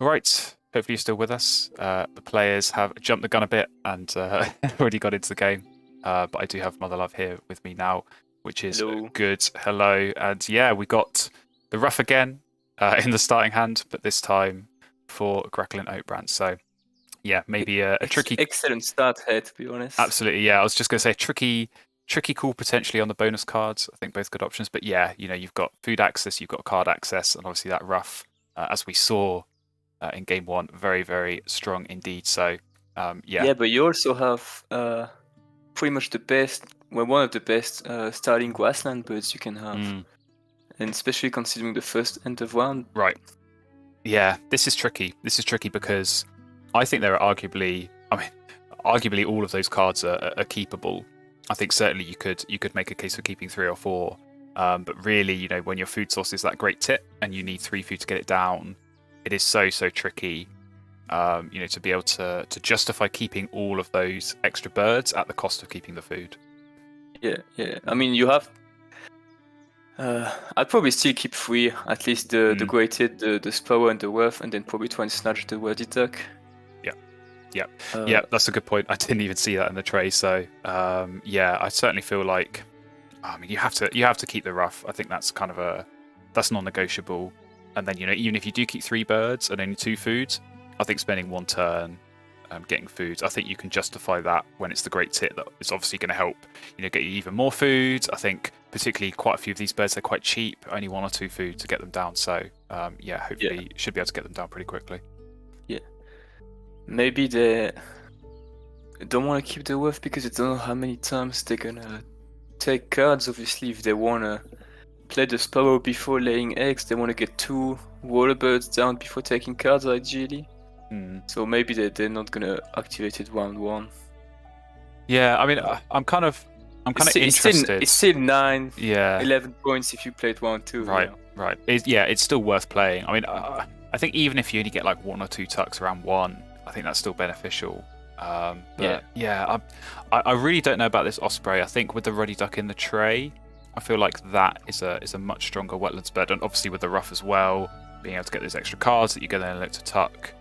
right, hopefully you're still with us. The players have jumped the gun a bit and already got into the game. But I do have motherlove here with me now, which is good. Hello. And yeah, we got the rough again in the starting hand, but this time for GracklinOatBrant. So yeah, maybe a tricky... Excellent start here, to be honest. Absolutely, yeah. I was just going to say tricky call potentially on the bonus cards. I think both good options. But yeah, you've got food access, you've got card access, and obviously that rough, as we saw in game 1, very, very strong indeed. So yeah. Yeah, but you also have pretty much the best, one of the best starting grassland birds you can have. And especially considering the first end of round. Right. Yeah, this is tricky. This is tricky because I think there are arguably all of those cards are keepable. I think certainly you could make a case for keeping 3 or 4. But really, when your food source is that great tip and you need 3 food to get it down, it is so tricky. To be able to justify keeping all of those extra birds at the cost of keeping the food. Yeah. I mean, you have. I'd probably still keep 3, at least the great hit, the sparrow and the wolf, and then probably try and snatch the wordy duck. Yeah, that's a good point. I didn't even see that in the tray. So yeah, I certainly feel like, you have to keep the rough. I think that's that's non-negotiable. And then even if you do keep 3 birds and only 2 foods, I think spending 1 turn getting foods, I think you can justify that when it's the great tit that is obviously going to help get you even more foods. I think particularly quite a few of these birds, they're quite cheap, only 1 or 2 food to get them down. So yeah, hopefully you should be able to get them down pretty quickly. Yeah. Maybe they don't want to keep the wolf because they don't know how many times they're gonna take cards. Obviously, if they want to play the sparrow before laying eggs, they want to get 2 water birds down before taking cards, ideally. So maybe they're not gonna activate it round 1. Yeah, I mean, I'm kind of interested. It's still 9, yeah, 11 points if you played round 2. Right. It's still worth playing. I mean, I think even if you only get like 1 or 2 tucks around 1, I think that's still beneficial. But yeah, I really don't know about this osprey. I think with the ruddy duck in the tray, I feel like that is a much stronger wetlands bird, and obviously with the rough as well, being able to get those extra cards that you go there and look to tuck.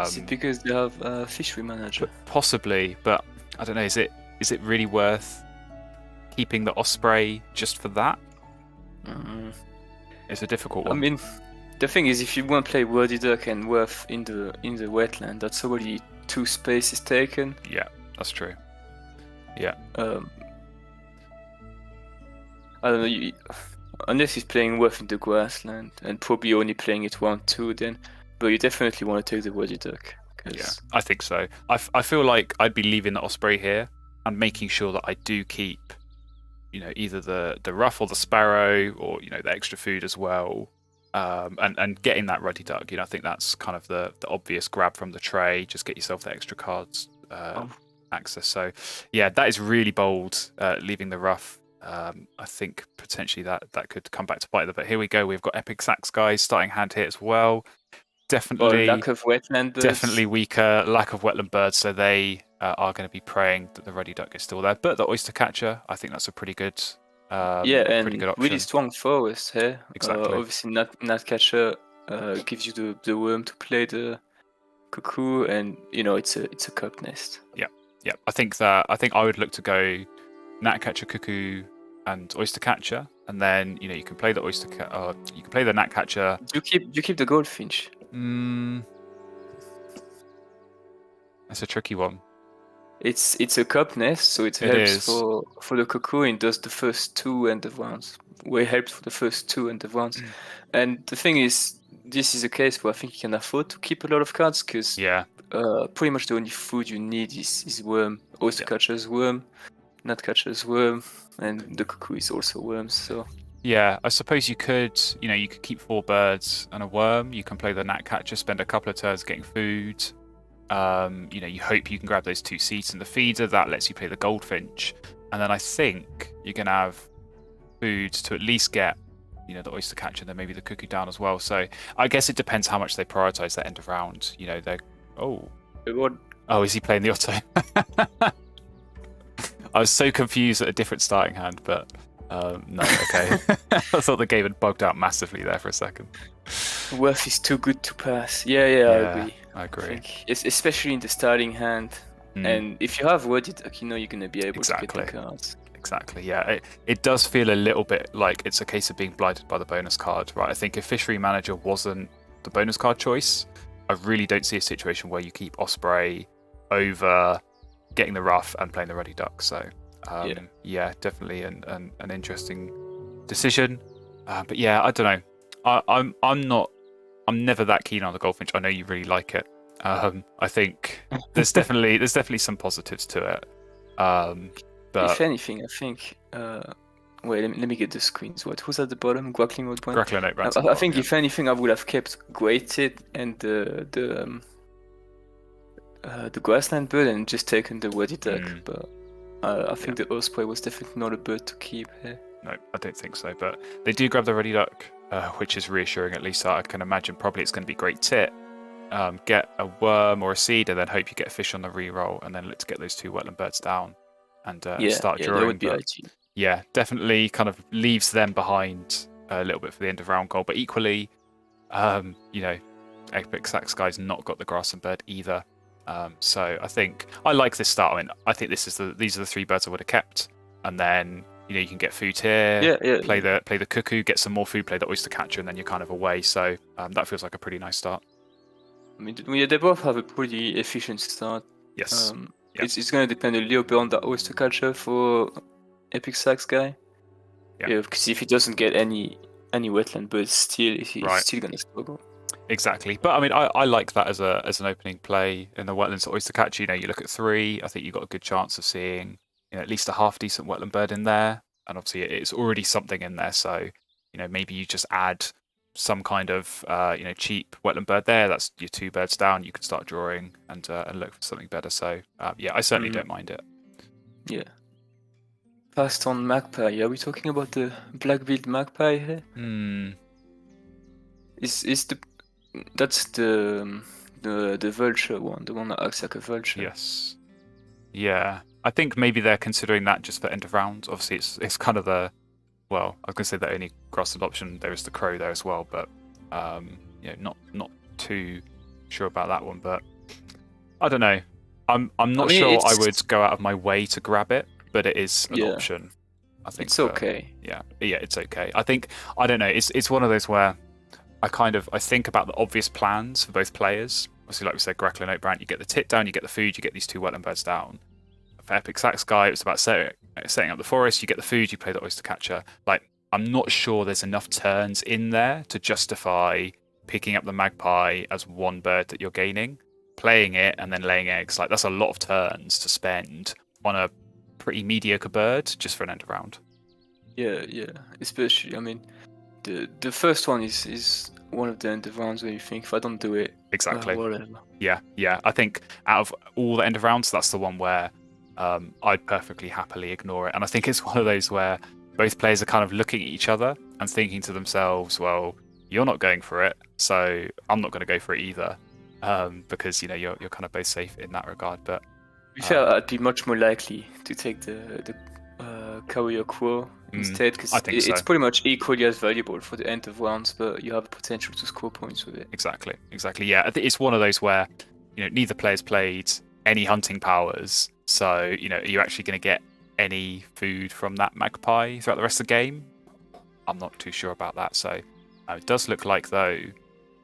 Is it because they have fishery manager? Possibly, but I don't know. Is it really worth keeping the osprey just for that? It's a difficult one. I mean, the thing is, if you want to play wordy duck and wolf in the wetland, that's already 2 spaces taken. Yeah, that's true. Yeah. I don't know. Unless he's playing wolf in the grassland, and probably only playing it round 2 then. But you definitely want to take the wordy duck. Yeah, I think so. I feel like I'd be leaving the osprey here and making sure that I do keep, either the ruff or the sparrow, or the extra food as well. And getting that ruddy duck, I think that's kind of the obvious grab from the tray. Just get yourself the extra cards access. So yeah, that is really bold, leaving the ruff. I think potentially that could come back to bite them. But here we go. We've got EpicSaxGuy starting hand here as well. Definitely lack of wetland birds. Definitely weaker, lack of wetland birds. So they are going to be praying that the ruddy duck is still there. But the oyster catcher, I think that's a pretty good. And pretty good option. Really strong forest here. Exactly. Obviously, Gnatcatcher gives you the worm to play the cuckoo, and it's a cup nest. Yeah. I think I would look to go Gnatcatcher, cuckoo, and oyster catcher, and then you can play the oyster you can play the Gnatcatcher. Do you keep the goldfinch? That's a tricky one. It's a cup nest, so it helps for the cuckoo and does the first 2 end of rounds. Where it helps for the first 2 end of rounds. And the thing is, this is a case where I think you can afford to keep a lot of cards because pretty much the only food you need is worm. Oyster catcher's worm, Gnatcatcher's worm, and the cuckoo is also worms. So yeah, I suppose you could keep 4 birds and a worm. You can play the Gnatcatcher, spend a couple of turns getting food. You hope you can grab those 2 seats in the feeder. That lets you play the goldfinch, and then I think you can have food to at least get the oyster catcher, and then maybe the cuckoo down as well. So I guess it depends how much they prioritize that end of round. Is he playing the Otto? I was so confused at a different starting hand, but No, okay. I thought the game had bugged out massively there for a second. Worth is too good to pass. Yeah, I agree. I think especially in the starting hand. And if you have worded duck, you're gonna be able to get the cards. Exactly, yeah. It does feel a little bit like it's a case of being blighted by the bonus card, right? I think if Fishery Manager wasn't the bonus card choice, I really don't see a situation where you keep Osprey over getting the rough and playing the Ruddy Duck. So, yeah, definitely an interesting decision. But yeah, I don't know. I'm never that keen on the Goldfinch. I know you really like it. I think there's definitely some positives to it. But if anything, I think. Wait, let me get the screens. Who's at the bottom? GracklinOatBrant. GracklinOatBrant. I think if anything, I would have kept Grated and the Grassland bird and just taken the Worded Duck. But I think the Osprey was definitely not a bird to keep here. No, I don't think so. But they do grab the Ruddy Duck, which is reassuring at least. I can imagine probably it's going to be great tit. Get a worm or a seed and then hope you get a fish on the reroll and then look to get those 2 wetland birds down and start drawing. That would be ideal. Yeah, definitely kind of leaves them behind a little bit for the end of round goal. But equally, EpicSaxGuy's not got the Grassland bird either. So I think I like this start. I mean, I think these are the 3 birds I would have kept, and then you can get food here. Play the cuckoo, get some more food, play the oyster catcher, and then you're kind of away. So that feels like a pretty nice start. I mean, they both have a pretty efficient start. Yes. It's going to depend a little bit on the oyster catcher for EpicSaxGuy. Yeah, because if he doesn't get any wetland birds, he's still going to struggle. Exactly, but I mean, I like that as an opening play in the wetlands oyster catcher. You look at 3. I think you've got a good chance of seeing at least a half decent wetland bird in there, and obviously it's already something in there. So maybe you just add some kind of cheap wetland bird there. That's your 2 birds down. You can start drawing and look for something better. So I certainly don't mind it. Yeah. Passed on magpie. Are we talking about the black-billed magpie here? That's the vulture one, the one that acts like a vulture. Yes. Yeah. I think maybe they're considering that just for end of round. Obviously, it's kind of the. Well, I was going to say the only grassland option. There is the crow there as well, but not too sure about that one. But I don't know. I'm not sure I would go out of my way to grab it, but it is an option. I think it's okay. Yeah, it's okay. I don't know. It's one of those where I think about the obvious plans for both players. Obviously, like we said, GracklinOatBrant, you get the tit down, you get the food, you get these 2 wetland birds down. For EpicSaxGuy, it's about setting up the forest, you get the food, you play the oyster catcher. I'm not sure there's enough turns in there to justify picking up the magpie as 1 bird that you're gaining, playing it, and then laying eggs. That's a lot of turns to spend on a pretty mediocre bird just for an end of round. Yeah. Especially, I mean, the first one is one of the end of rounds where you think, if I don't do it, exactly. Whatever. Yeah. I think out of all the end of rounds, that's the one where I'd perfectly happily ignore it. And I think it's one of those where both players are kind of looking at each other and thinking to themselves, well, you're not going for it, so I'm not going to go for it either, because you're kind of both safe in that regard. But I'd be much more likely to take the Carrier Crow instead, because it's pretty much equally as valuable for the end of rounds, but you have the potential to score points with it. Exactly. Yeah, I think it's one of those where neither player's played any hunting powers, so are you actually going to get any food from that magpie throughout the rest of the game? I'm not too sure about that. So it does look like, though,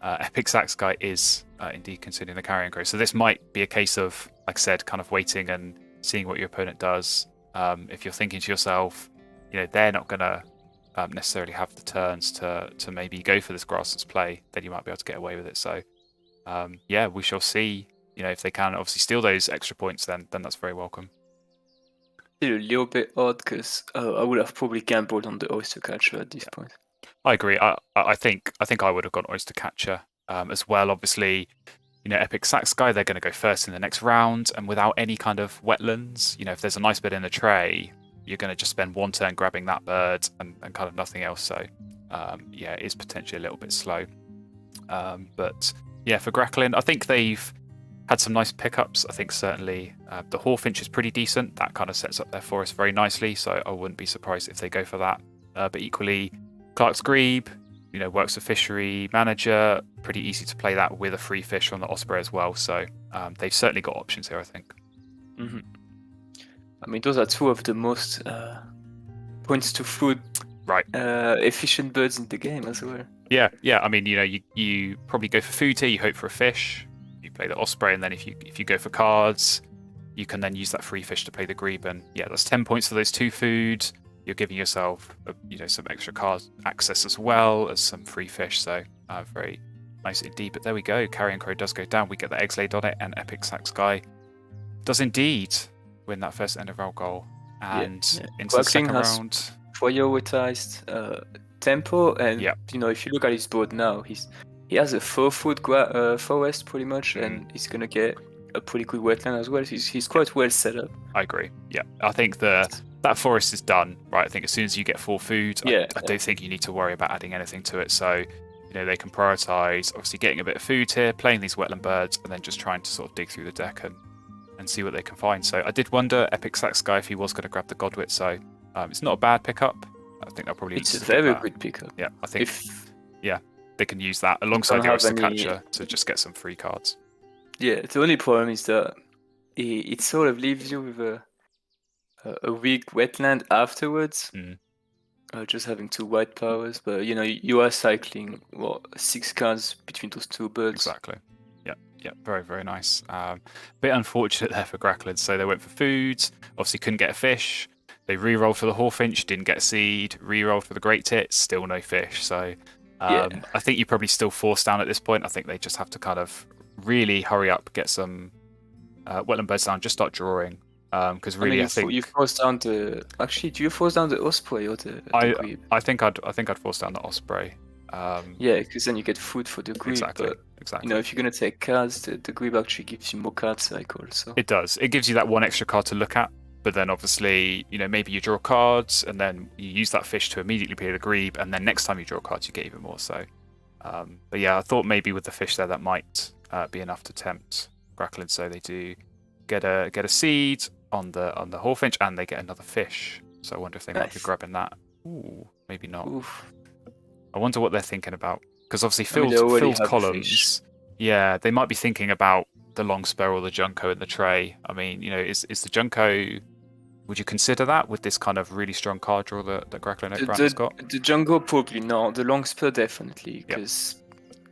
EpicSaxGuy is indeed considering the carrion crow. So this might be a case of, like I said, kind of waiting and seeing what your opponent does. If you're thinking to yourself, they're not going to necessarily have the turns to maybe go for this Grasslands play, then you might be able to get away with it. So we shall see. If they can obviously steal those extra points, then that's very welcome. Still a little bit odd, because I would have probably gambled on the oyster catcher at this point. I agree. I think I would have gone oyster catcher as well. Obviously, EpicSaxGuy, they're going to go first in the next round, and without any kind of wetlands, if there's a nice bird in the tray, you're going to just spend 1 turn grabbing that bird and kind of nothing else. So it is potentially a little bit slow. But yeah, for Gracklin, I think they've had some nice pickups. I think certainly the Hawfinch is pretty decent. That kind of sets up their forest very nicely, so I wouldn't be surprised if they go for that. But equally, Clark's Grebe, works a fishery manager. Pretty easy to play that with a free fish on the Osprey as well. So they've certainly got options here, I think. Mm-hmm. I mean, those are two of the most points to food efficient birds in the game as well. Yeah. I mean, you probably go for food here. You hope for a fish. You play the Osprey, and then if you go for cards, you can then use that free fish to play the Grebe. And yeah, that's 10 points for those 2 food. You're giving yourself, some extra card access as well as some free fish. So very nice indeed. But there we go. Carrion Crow does go down. We get the eggs laid on it, and EpicSaxGuy does indeed win that first end of round goal. And into the second round, prioritized tempo, and if you look at his board now, he has a 4-foot forest pretty much, and he's gonna get a pretty good wetland as well. He's quite well set up. I agree. Yeah, I think that forest is done, right? I think as soon as you get 4 food, I don't think you need to worry about adding anything to it. So, they can prioritize obviously getting a bit of food here, playing these wetland birds, and then just trying to sort of dig through the deck and see what they can find. So I did wonder EpicSaxGuy if he was going to grab the Godwit. So it's not a bad pickup. I think that probably it's a very good pickup. Yeah, I think they can use that alongside the Oyster Catcher to just get some free cards. Yeah, the only problem is that it sort of leaves you with a weak wetland afterwards. Just having 2 white powers, but you are cycling 6 cards between those 2 birds. Exactly. Yeah, very, very nice. Bit unfortunate there for Gracklands. So they went for foods, obviously couldn't get a fish. They re-rolled for the Hawfinch, didn't get a seed. Re-rolled for the Great Tits, still no fish. So I think you're probably still forced down at this point. I think they just have to kind of really hurry up, get some wetland birds down, just start drawing. Because really, I think you force down the. Actually, do you force down the Osprey or the Grebe? I think I'd force down the Osprey. Because then you get food for the Grebe. Exactly. If you're gonna take cards, the Grebe actually gives you more card cycle. So it does. It gives you that 1 extra card to look at. But then obviously, maybe you draw cards and then you use that fish to immediately play the Grebe, and then next time you draw cards, you get even more. So, but yeah, I thought maybe with the fish there that might be enough to tempt Gracklands. So they do get a seed on the Hawfinch, and they get another fish. So I wonder if they might be grabbing that. Ooh, maybe not. Oof. I wonder what they're thinking about, because obviously filled columns. Yeah, they might be thinking about the long spur or the Junco in the tray. I mean, is the Junco? Would you consider that with this kind of really strong card draw that GracklinOatBrant has got? The Junco probably not. The long spur definitely, because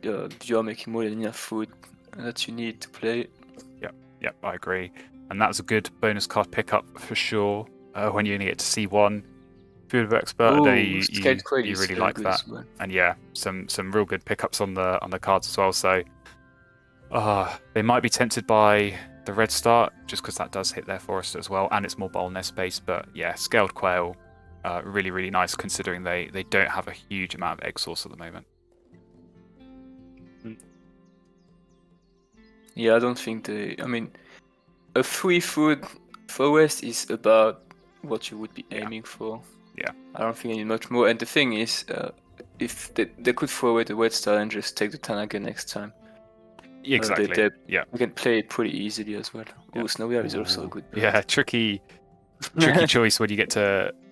you are making more than enough food that you need to play. Yep, I agree. And that's a good bonus card pickup for sure. When you only get to see 1 Food of Expert, you really like that. Well. And yeah, some real good pickups on the cards as well. So they might be tempted by the Red Start, just because that does hit their forest as well, and it's more bottle nest based. But yeah, Scaled Quail, really, really nice considering they don't have a huge amount of egg source at the moment. Yeah, I don't think I mean, a 3-food forest is about what you would be aiming for. Yeah. I don't think I need much more. And the thing is, if they could throw away the Red Star and just take the Tanaga next time. Exactly. They can play it pretty easily as well. Oh, Snowy Owl is also a good bird. Yeah, tricky choice when you get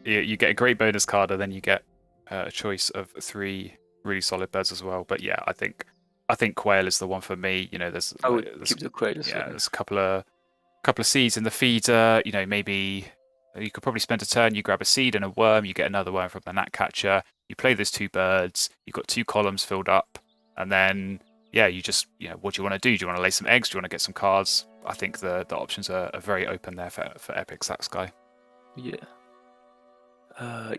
you get a great bonus card, and then you get a choice of 3 really solid birds as well. But yeah, I think Quail is the one for me. There's keep the Quail as well. There's a couple of seeds in the feeder. Maybe you could probably spend a turn. You grab a seed and a worm. You get another worm from the Gnatcatcher. You play those 2 birds. You've got 2 columns filled up, and then you just what do you want to do? Do you want to lay some eggs? Do you want to get some cards? I think the options are very open there for EpicSaxGuy. Yeah.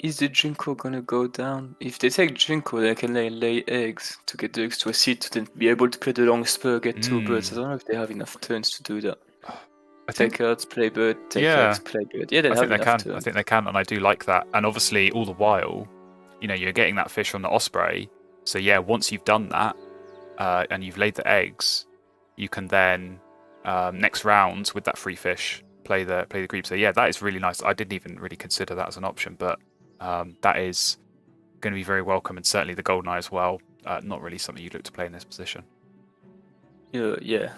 Is the Junco gonna go down? If they take Junco, they can lay eggs to get the extra seed to then be able to play the long spur, get 2 birds. I don't know if they have enough turns to do that. Take cards, play bird, take eggs, play bird. Yeah, I think they can, and I do like that. And obviously, all the while, you're getting that fish from the Osprey. So yeah, once you've done that, and you've laid the eggs, you can then next round with that free fish play the Grebe. So yeah, that is really nice. I didn't even really consider that as an option, but that is going to be very welcome, and certainly the Goldeneye as well. Not really something you'd look to play in this position. Yeah.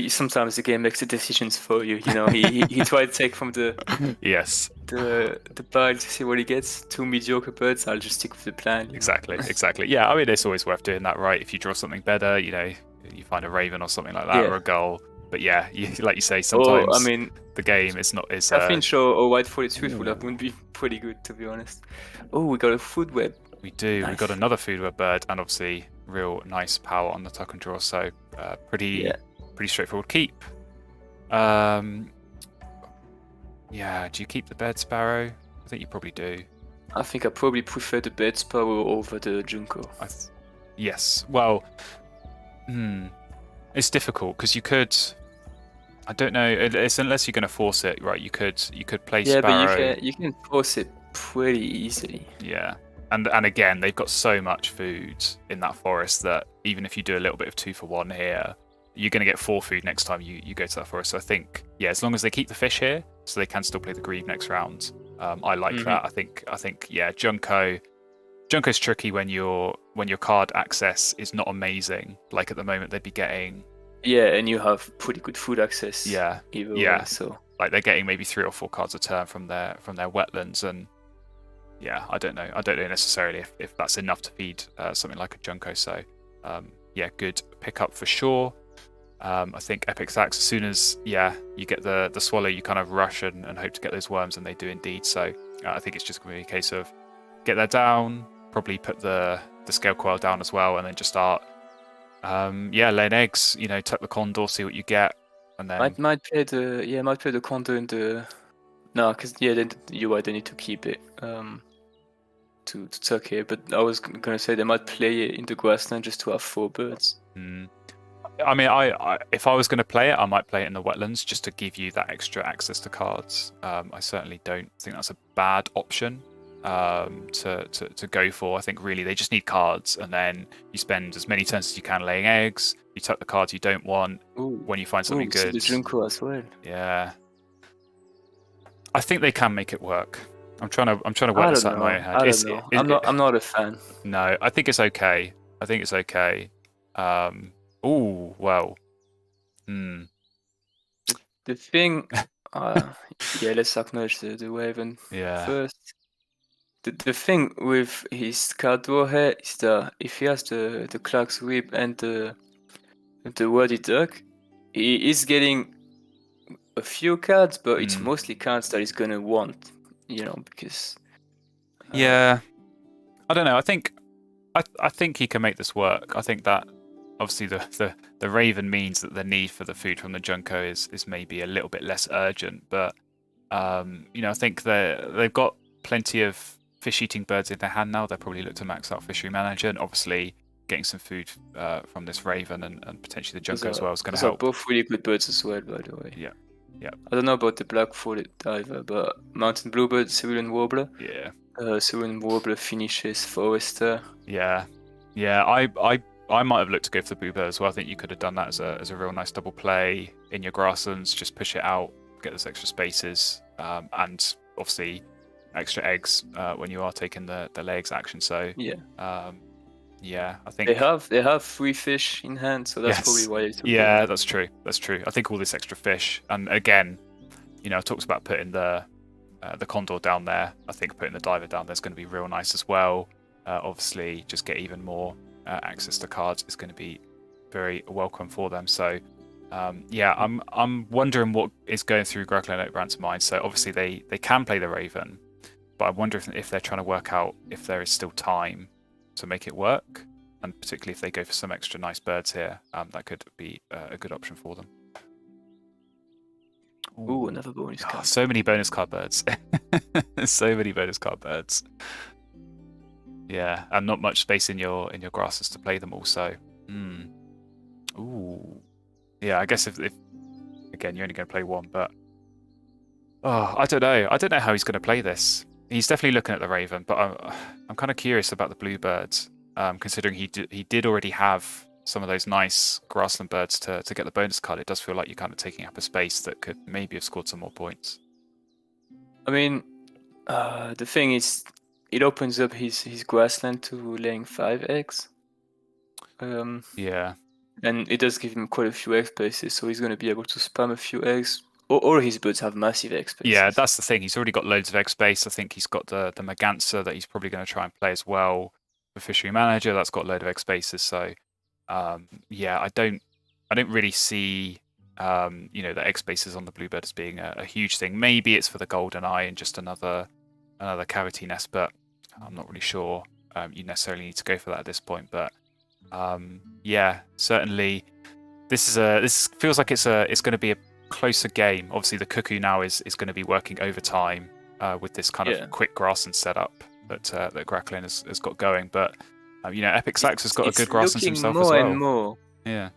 sometimes the game makes the decisions for you. You know, he tried to take from the yes. the pile to see what he gets. 2 mediocre birds. I'll just stick with the plan. Exactly. Yeah, I mean, it's always worth doing that, right? If you draw something better, you know, you find a raven or something like that, or a gull. But yeah, like you say, sometimes I mean, the game is not is. A finch or white-footed sweetwood would be pretty good, to be honest. Oh, we got a food web. We do. Nice. We got another food web bird, and obviously real nice power on the tuck and draw. So pretty straightforward keep. Yeah. Do you keep the bed sparrow? I think you probably do. I think I probably prefer the bed sparrow over the junco. Yes. Well, it's difficult because you could. I don't know. It's unless you're going to force it, right? You could play sparrow. Yeah, but you can force it pretty easily. Yeah. And again, they've got so much food in that forest that even if you do a little bit of 2 for 1 here, you're going to get 4 food next time you go to that forest. So I think, as long as they keep the fish here, so they can still play the grebe next round. I like that. I think, Junko's tricky when your card access is not amazing. Like at the moment, they'd be getting. Yeah, and you have pretty good food access. Yeah. Either way, so like they're getting maybe 3 or 4 cards a turn from their wetlands, and I don't know necessarily if that's enough to feed something like a Junko. So good pickup for sure. I think EpicSax, as soon as you get the swallow, you kind of rush and hope to get those worms, and they do indeed. So I think it's just going to be a case of get that down, probably put the scale coil down as well, and then just start laying eggs. You know, tuck the condor, see what you get, and then might play the condor in the because then you're right, they need to keep it to tuck here. But I was gonna say they might play it in the grassland just to have 4 birds. I mean, I if I was going to play it, I might play it in the wetlands just to give you that extra access to cards. I certainly don't think that's a bad option to go for. I think really they just need cards, and then you spend as many turns as you can laying eggs. You tuck the cards you don't want when you find something good. The Junko as well. Yeah, I think they can make it work. I'm trying to work this out in my head. I don't know. I'm not a fan. No, I think it's okay. Well. The thing, let's acknowledge the raven first. The thing with his card draw here is that if he has the Clark's Whip and the Wordy Duck, he is getting a few cards, but it's mostly cards that he's gonna want, because. I don't know. I think he can make this work. I think that obviously the raven means that the need for the food from the Junko is maybe a little bit less urgent, but I think they've got plenty of fish-eating birds in their hand now. They'll probably look to max out Fishery Manager, and obviously getting some food from this raven and potentially the Junko as well is going to help. Both really good birds as well, by the way. Yeah. I don't know about the black-footed diver, but Mountain Bluebird, Cerulean Warbler. Yeah. Cerulean Warbler finishes Forester. Yeah. I might have looked to go for the Bluebird as well. I think you could have done that as a real nice double play in your Grasslands. Just push it out, get those extra spaces, and obviously extra eggs when you are taking the legs action. So I think they have 3 fish in hand, so that's probably why. That's true. I think all this extra fish, and again, I talked about putting the condor down there. I think putting the diver down there is going to be real nice as well. Obviously, just get even more access to cards is going to be very welcome for them. So I'm wondering what is going through GracklinOatBrant's mind. So obviously they can play the raven, but I wonder if they're trying to work out if there is still time to make it work, and particularly if they go for some extra nice birds here, that could be a good option for them. Ooh, another bonus card. So many bonus card birds. So many bonus card birds. Yeah, and not much space in your grasses to play them all. So, ooh, yeah. I guess if again you're only going to play one, but I don't know. I don't know how he's going to play this. He's definitely looking at the raven, but I'm kind of curious about the bluebirds, considering he did already have some of those nice grassland birds to get the bonus card. It does feel like you're kind of taking up a space that could maybe have scored some more points. I mean, the thing is, it opens up his grassland to laying 5 eggs. Yeah. And it does give him quite a few egg spaces, so he's going to be able to spam a few eggs. All his birds have massive egg spaces. Yeah, that's the thing. He's already got loads of egg space. I think he's got the Merganser that he's probably going to try and play as well. The Fishery Manager, that's got a load of egg spaces. So, yeah, I don't really see, the egg spaces on the bluebird as being a huge thing. Maybe it's for the golden eye and just another cavity nest, but I'm not really sure you necessarily need to go for that at this point. But yeah, certainly this feels like it's going to be a closer game. Obviously, the cuckoo now is going to be working overtime with this kind of quick grassland setup that Gracklin has got going. But EpicSax has got a good grassland himself as well. More and more. Yeah.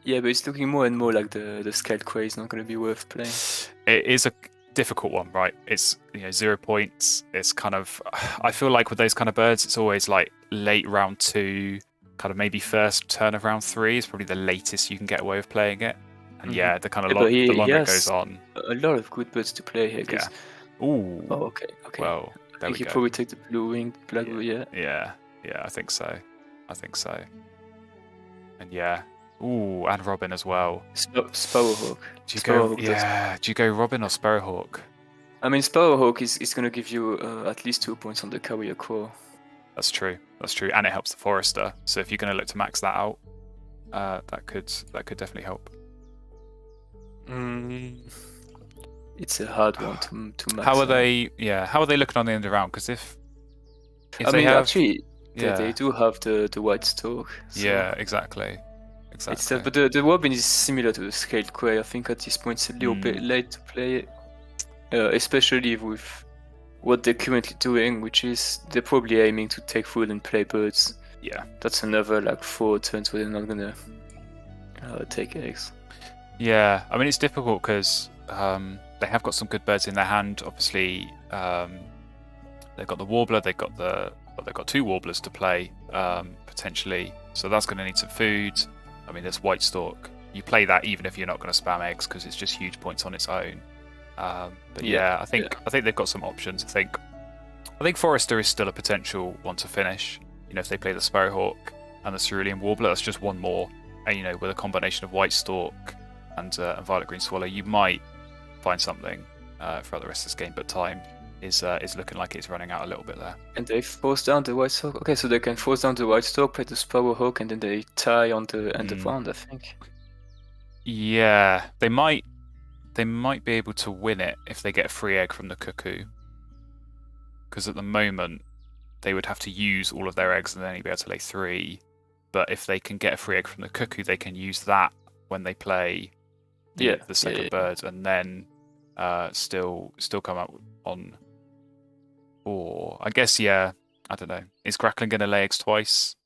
Yeah, but it's looking more and more like the Scaled Quay is not going to be worth playing. It is a difficult one, right? It's 0 points. It's kind of, I feel like with those kind of birds, it's always like late round 2, kind of maybe first turn of round 3 is probably the latest you can get away with playing it. And yeah, the kind of the longer it goes on. A lot of good birds to play here. Yeah. Ooh. Oh, okay. Well, I think you probably take the blue-winged blackbird, Yeah, I think so. And yeah. Ooh, and Robin as well. Sparrowhawk. Do you go Robin or Sparrowhawk? I mean, Sparrowhawk is going to give you at least 2 points on the carrier core. That's true, and it helps the Forester. So if you're going to look to max that out, that could definitely help. It's a hard one to max. How are they? Yeah, how are they looking on the end of round? Because if I mean, actually, they do have the white stork. So. Yeah, exactly. But the Robin is similar to the Scaled Quay. I think at this point it's a little bit late to play it, especially with what they're currently doing, which is they're probably aiming to take food and play birds. Yeah, that's another like 4 turns where they're not gonna take eggs. Yeah, I mean it's difficult because they have got some good birds in their hand. Obviously, they've got the warbler. They've got 2 warblers to play potentially. So that's going to need some food. I mean, there's white stork. You play that even if you're not going to spam eggs because it's just huge points on its own. But I think they've got some options. I think Forester is still a potential one to finish. If they play the Sparrowhawk and the Cerulean Warbler, that's just one more. And with a combination of white stork and violet green swallow, you might find something throughout the rest of this game. But time is looking like it's running out a little bit there. And they force down the white stork. Okay, so they can force down the white stork, play the Sparrowhawk, and then they tie on the end of round, I think. Yeah, they might be able to win it if they get a free egg from the cuckoo. Because at the moment, they would have to use all of their eggs and then be able to lay 3. But if they can get a free egg from the cuckoo, they can use that when they play the second bird, and then still come out on 4. I guess, I don't know. Is Gracklin going to lay eggs twice?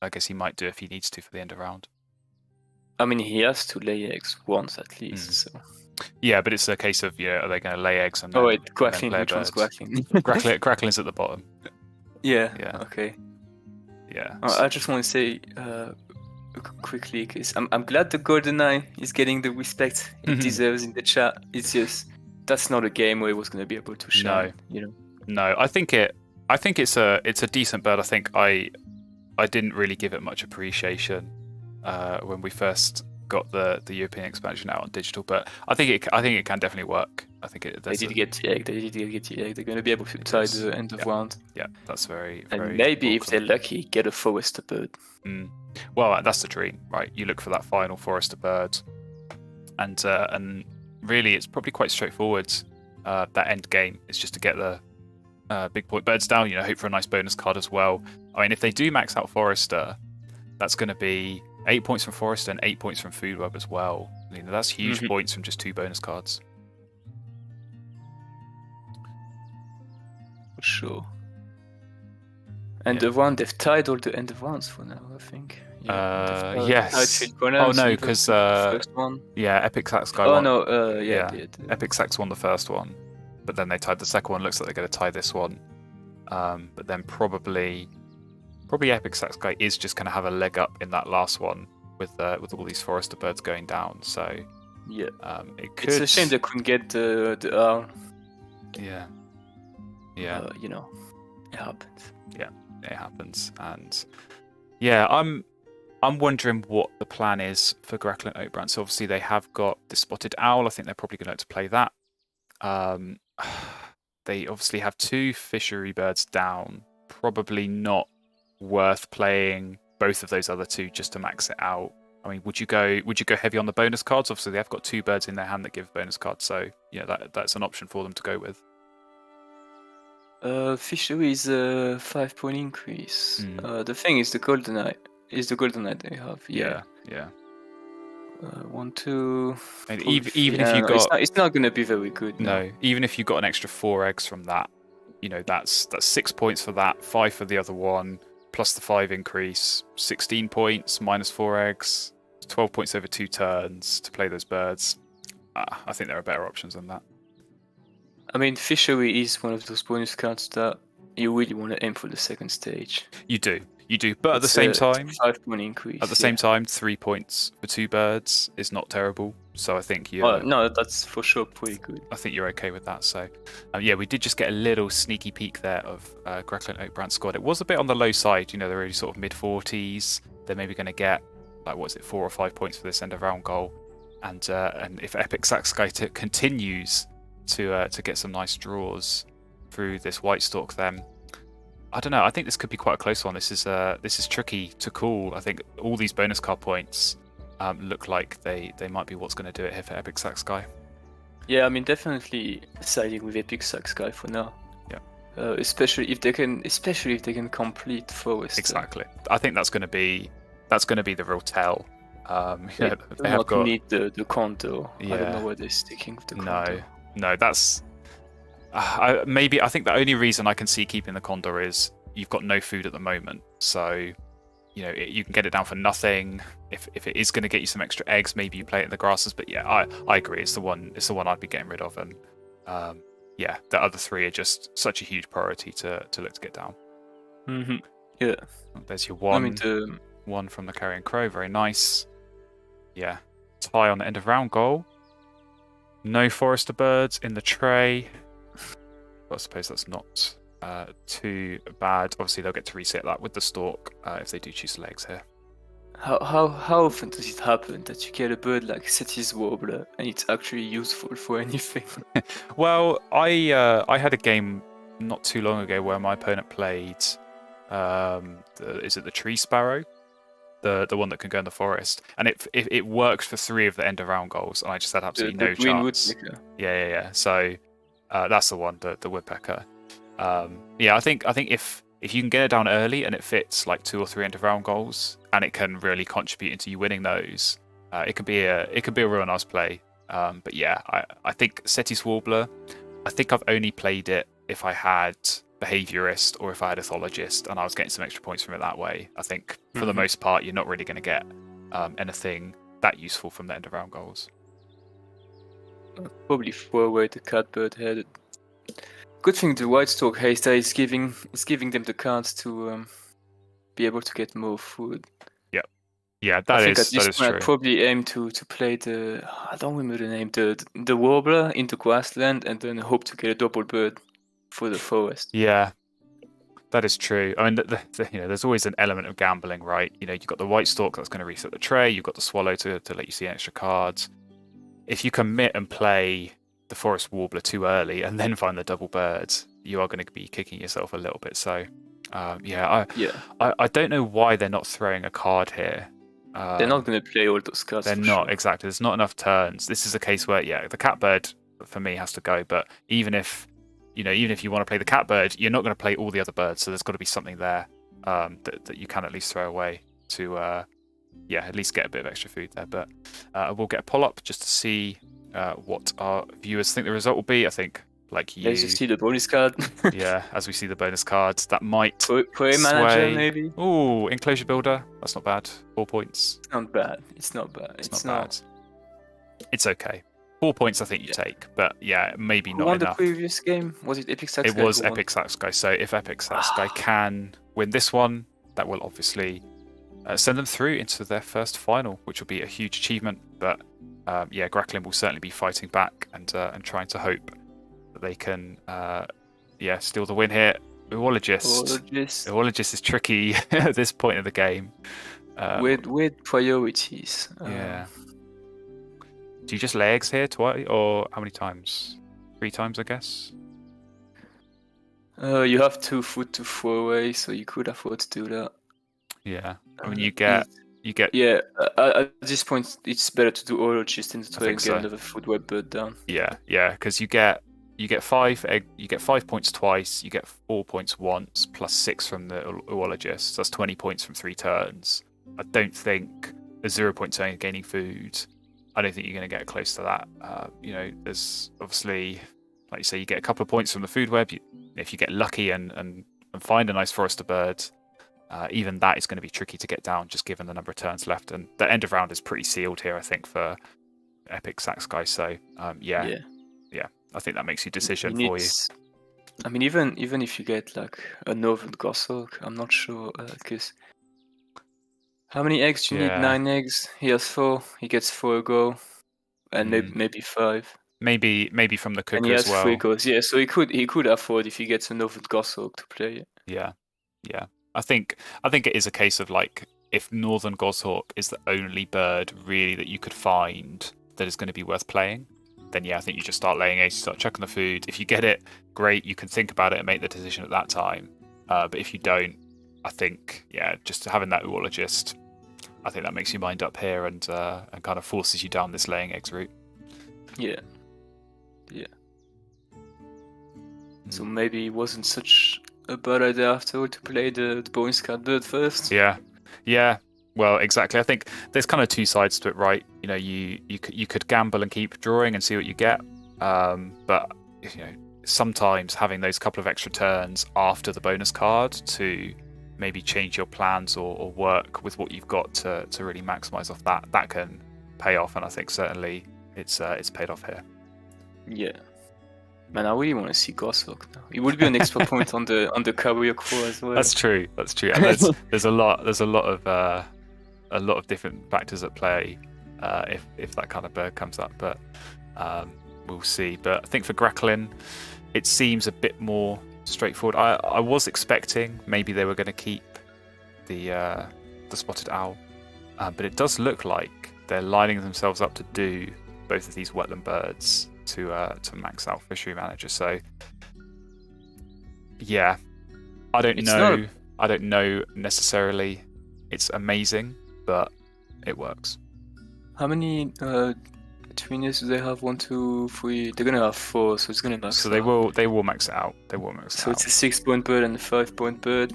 I guess he might do if he needs to for the end of round. I mean, he has to lay eggs once at least. So. Yeah, but it's a case of, are they going to lay eggs and then, Gracklin, which one's Gracklin? Gracklin's at the bottom. Yeah, okay. Yeah. I just want to say quickly, because I'm glad the Golden Eye is getting the respect it deserves in the chat. It's just, that's not a game where it was going to be able to shine. No, I think it's a decent bird. I think I didn't really give it much appreciation when we first got the European expansion out on digital, but I think it can definitely work. I think they did get the egg. They're going to be able to tie the end of round. Yeah, that's very. And maybe if they're lucky, get a Forester bird. Well, that's the dream, right? You look for that final Forester bird, and really, it's probably quite straightforward. That end game is just to get the big point birds down. Hope for a nice bonus card as well. I mean, if they do max out Forester, that's going to be 8 points from Forester and 8 points from Food Web as well. That's huge points from just 2 bonus cards. For sure. And the one they've tied all the end of rounds for now, I think. Yes. Oh no, because first one. Yeah, EpicSaxGuy. Oh no, EpicSax won the first one, but then they tied the second one. Looks like they're going to tie this one, but then probably EpicSaxGuy is just going to have a leg up in that last one with all these Forester birds going down. So yeah, it could. It's a shame they couldn't get the R. Yeah. It happens. Yeah, it happens, and yeah, I'm wondering what the plan is for GracklinOatBrant. So obviously they have got the Spotted Owl. I think they're probably going to have to play that. They obviously have 2 fishery birds down. Probably not worth playing both of those other 2 just to max it out. I mean, would you go heavy on the bonus cards? Obviously, they have got 2 birds in their hand that give bonus cards, so yeah, that's an option for them to go with. Fishery is a 5-point increase. The thing is the golden eye. Is the golden eye they have? Yeah. 1, 2. And even if you got, it's not going to be very good. No, even if you got an extra 4 eggs from that, that's 6 points for that, 5 for the other one, plus the 5 increase, 16 points minus 4 eggs, 12 points over 2 turns to play those birds. I think there are better options than that. I mean, fishery is one of those bonus cards that you really want to aim for the second stage. You do, but at the same time, 5-point increase. At the same time, 3 points for 2 birds is not terrible. So I think no, that's for sure pretty good. I think you're okay with that. So yeah, we did just get a little sneaky peek there of GracklinOatBrant squad. It was a bit on the low side. They're really sort of mid-40s. They're maybe going to get 4 or 5 points for this end of round goal. And if EpicSaxGuy continues to get some nice draws through this White Stalk, then I don't know. I think this could be quite a close one. This is tricky to call. I think all these bonus card points look like they might be what's going to do it here for EpicSaxGuy. Yeah, I mean, definitely siding with EpicSaxGuy for now. Yeah. Especially if they can complete Forest. Exactly. I think that's going to be the real tell. They have got need the condo. Yeah. I don't know where they're sticking with the condo. No, that's I think the only reason I can see keeping the condor is you've got no food at the moment, so you can get it down for nothing. If it is going to get you some extra eggs, maybe you play it in the grasses. But yeah, I agree. It's the one I'd be getting rid of, and yeah, the other 3 are just such a huge priority to look to get down. Yeah. There's your one. One from the Carrion Crow, very nice. Yeah, tie on the end of round goal. No Forester birds in the tray. But I suppose that's not too bad. Obviously, they'll get to reset that with the Stalk if they do choose legs here. How often does it happen that you get a bird like Ceti's Warbler and it's actually useful for anything? Well, I had a game not too long ago where my opponent played is it the Tree Sparrow? The one that can go in the forest, and it worked for 3 of the end of round goals, and I just had absolutely no chance. Yeah. So that's the one, the woodpecker. Yeah, I think if you can get it down early and it fits like 2 or 3 end of round goals, and it can really contribute into you winning those, it could be a real nice play. But yeah, I think Ceti's Warbler, I think I've only played it if I had Behaviorist or if I had Ethologist and I was getting some extra points from it that way. I think for the most part you're not really going to get anything that useful from the end of round goals. Probably throw away the catbird head. Good thing the White Stalk Haste is giving them the cards to be able to get more food. Yeah, I think at this point I'd probably aim to play I don't remember the name, the Warbler into Grassland, and then hope to get a double bird for the forest. Yeah, that is true. I mean, there's always an element of gambling, right? You've got the White Stalk that's going to reset the tray. You've got the Swallow to let you see extra cards. If you commit and play the Forest Warbler too early and then find the double bird, you are going to be kicking yourself a little bit. So, I don't know why they're not throwing a card here. They're not going to play all those cards. They're not, exactly. There's not enough turns. This is a case where, the catbird for me has to go. But even if you want to play the catbird, you're not going to play all the other birds. So there's got to be something there that you can at least throw away to, at least get a bit of extra food there. But we'll get a pull up just to see what our viewers think the result will be. I think, like you... As you see the bonus card. Yeah, as we see the bonus cards, that might Prey Manager, maybe? Ooh, Enclosure Builder. That's not bad. 4 points. Not bad. It's not bad. It's not bad. It's okay. 4 points I think you take, but maybe not enough. The previous game? Was it EpicSaxGuy? It was EpicSaxGuy. So if EpicSaxGuy can win this one, that will obviously send them through into their first final, which will be a huge achievement. But Gracklin will certainly be fighting back and trying to hope that they can steal the win here. Uologist is tricky at this point of the game. With priorities. Yeah. Do you just lay eggs here twice, or how many times? 3 times, I guess. You have 2 food to throw away, so you could afford to do that. Yeah. I mean, you get. Yeah. At this point, it's better to do oil just in the tray and get so. another food web bird down. Yeah, because you get 5 points twice, you get 4 points once, plus 6 from the oologist. So that's 20 points from 3 turns. I don't think a 0 point turn gaining food. I don't think you're going to get close to that. There's obviously, like you say, you get a couple of points from the food web. If you get lucky and find a nice forester bird, even that is going to be tricky to get down, just given the number of turns left. And the end of round is pretty sealed here, I think, for EpicSaxGuy. So yeah, I think that makes your decision for you. I mean, even if you get like a northern goshawk, I'm not sure because how many eggs do you need? 9 eggs. He has 4. He gets 4 a go, and maybe 5. Maybe from the cook and he as has well. 3 goes. Yeah, so he could afford if he gets a northern goshawk to play. Yeah. I think it is a case of like, if northern goshawk is the only bird really that you could find that is going to be worth playing, then yeah, I think you just start laying eggs, you start chucking the food. If you get it, great, you can think about it and make the decision at that time. But if you don't, I think, just having that oologist, I think that makes you mind up here and kind of forces you down this laying eggs route. Yeah. So maybe it wasn't such a bad idea after all to play the Boeing Scout bird first. Yeah. Well, exactly. I think there's kind of 2 sides to it, right? You could gamble and keep drawing and see what you get, but sometimes having those couple of extra turns after the bonus card to maybe change your plans or work with what you've got to really maximize off that can pay off, and I think certainly it's paid off here. Yeah. Man, I really want to see Goshawk now. It would be an extra point on the Carrier Crow as well. That's true. And there's a lot of different factors at play if that kind of bird comes up, but we'll see. But I think for Gracklin, it seems a bit more straightforward. I was expecting maybe they were going to keep the spotted owl, but it does look like they're lining themselves up to do both of these wetland birds to max out Fishery Manager. So yeah, I don't know necessarily it's amazing, but it works. How many tweeners do they have? 1, 2, 3. They're gonna have 4, so it's gonna max. So they will max it out. So it's a 6-point bird and a 5-point bird.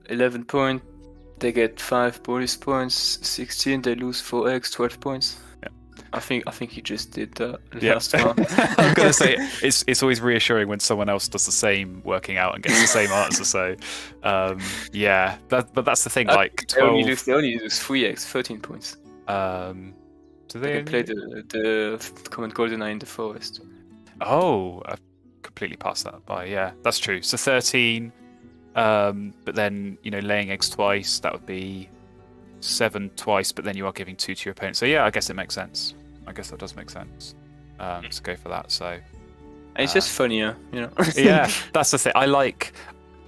11 point. They get 5 bonus points. 16. They lose 4 eggs. 12 points. Yeah. I think he just did that last one. I'm gonna say it's always reassuring when someone else does the same working out and gets the same answer. So but that's the thing. Like 12. They only lose 3 eggs. 13 points. Do they play the common goldeneye in the forest? Oh, I completely passed that by. Yeah, that's true. So 13, but then laying eggs twice, that would be 7 twice, but then you are giving 2 to your opponent. So yeah, I guess it makes sense. I guess that does make sense to go for that. So and it's just funnier, Yeah, that's the thing. I like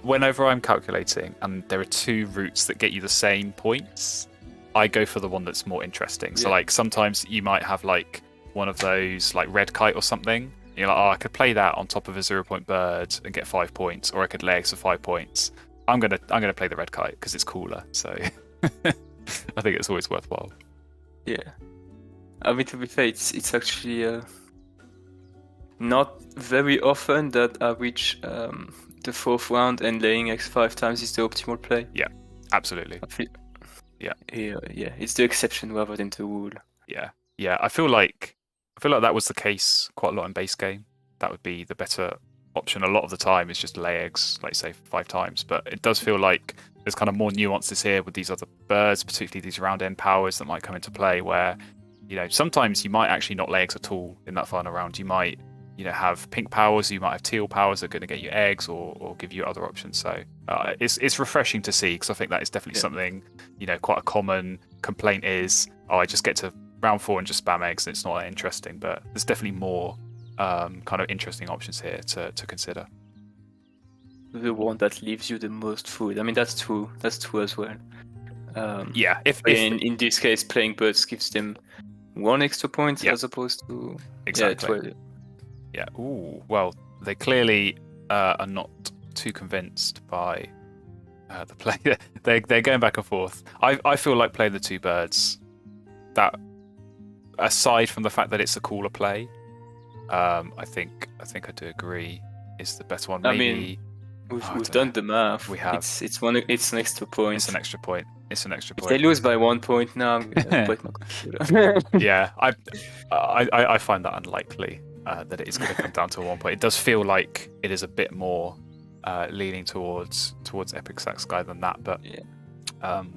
whenever I'm calculating and there are 2 routes that get you the same points, I go for the one that's more interesting. So like sometimes you might have like one of those like red kite or something. You're like, I could play that on top of a 0-point bird and get 5 points, or I could lay eggs for 5 points. I'm gonna play the red kite because it's cooler. So I think it's always worthwhile. Yeah, I mean, to be fair, it's actually not very often that I reach the 4th round and laying eggs 5 times is the optimal play. Yeah, absolutely. Yeah, it's the exception rather than the rule. Yeah. I feel like that was the case quite a lot in base game. That would be the better option a lot of the time, is just lay eggs, like say 5 times. But it does feel like there's kind of more nuances here with these other birds, particularly these round end powers that might come into play, where sometimes you might actually not lay eggs at all in that final round. You might have pink powers, you might have teal powers that are going to get you eggs or give you other options. So it's refreshing to see, because I think that is definitely something, quite a common complaint is, I just get to round 4 and just spam eggs and it's not that interesting. But there's definitely more kind of interesting options here to consider. The one that leaves you the most food. I mean, that's true as well. In this case, playing birds gives them 1 extra point as opposed to exactly. 12. Yeah. Ooh. Well, they clearly are not too convinced by the play. They're going back and forth. I feel like playing the 2 birds. That, aside from the fact that it's a cooler play, I think I do agree is the better one. Maybe. I mean, we've done the math. We have. It's an extra point. It's an extra point. If they lose by 1 point now, I'm gonna break my computer. Yeah, I find that unlikely that it is going to come down to 1 point. It does feel like it is a bit more leaning towards EpicSaxGuy than that, but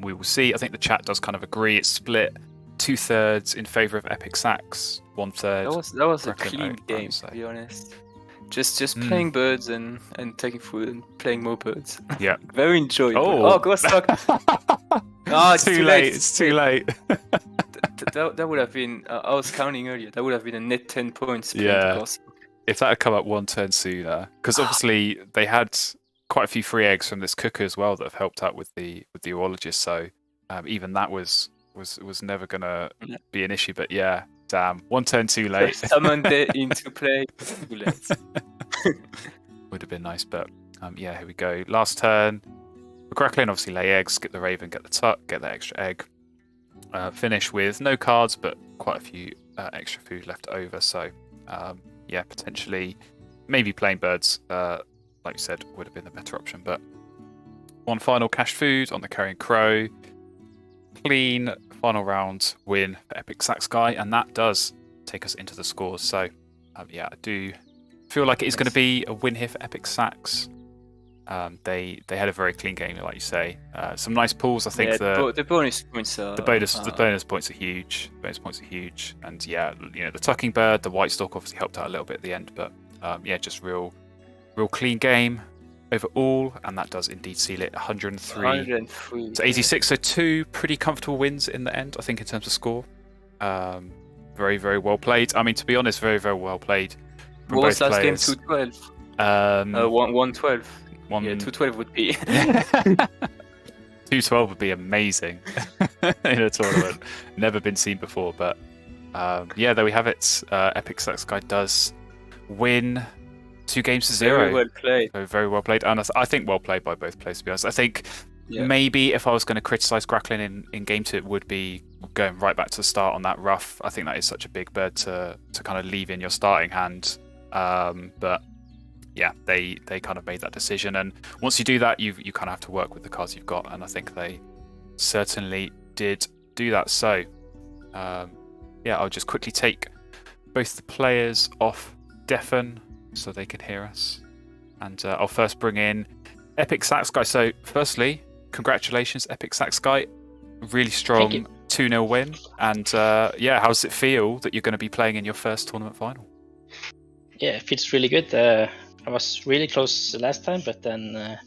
we will see. I think the chat does kind of agree. It's split 2/3 in favour of EpicSax, 1/3. That was a clean game, to be honest. Just playing birds and taking food and playing more birds. Yeah. Very enjoyable. Oh, Ghost-Luck! It's too late. It's too late. That would have been... I was counting earlier. That would have been a net 10 points. Yeah. If that had come up 1 turn sooner, because obviously they had quite a few free eggs from this cooker as well that have helped out with the oologist. So even that was never gonna be an issue. But yeah. Damn, 1 turn too late. Summoned it into play. Too late. Would have been nice, but here we go. Last turn. Gracklin obviously lay eggs, get the raven, get the tuck, get that extra egg. Finish with no cards, but quite a few extra food left over. So, potentially, maybe playing birds, like you said, would have been the better option. But 1 final cash food on the carrion crow. Clean final round win for EpicSaxGuy, and that does take us into the scores. So, I do feel like it is going to be a win here for EpicSax. They had a very clean game, like you say. Some nice pulls. I think the bonus points are the bonus points are huge. And the tucking bird, the white stalk obviously helped out a little bit at the end, but just real clean game overall, and that does indeed seal it 103 to 86. So 2 pretty comfortable wins in the end, I think, in terms of score. Very, very well played. I mean, to be honest, very, very well played. What was last game? 2-12. 1-12. 2-12 would be. 2-12 would be amazing in a tournament. Never been seen before, but there we have it. EpicSaxGuy does win 2 games to 0. Very well played. Very well played. And I think well played by both players, to be honest. I think maybe if I was going to criticise Gracklin in game 2, it would be going right back to the start on that rough. I think that is such a big bird to kind of leave in your starting hand. But they kind of made that decision. And once you do that, you kind of have to work with the cards you've got. And I think they certainly did do that. So, I'll just quickly take both the players off deafen so they can hear us. And I'll first bring in EpicSaxGuy. So firstly, congratulations, EpicSaxGuy. Really strong 2-0 win. And how does it feel that you're going to be playing in your first tournament final? Yeah, it feels really good. I was really close last time, but then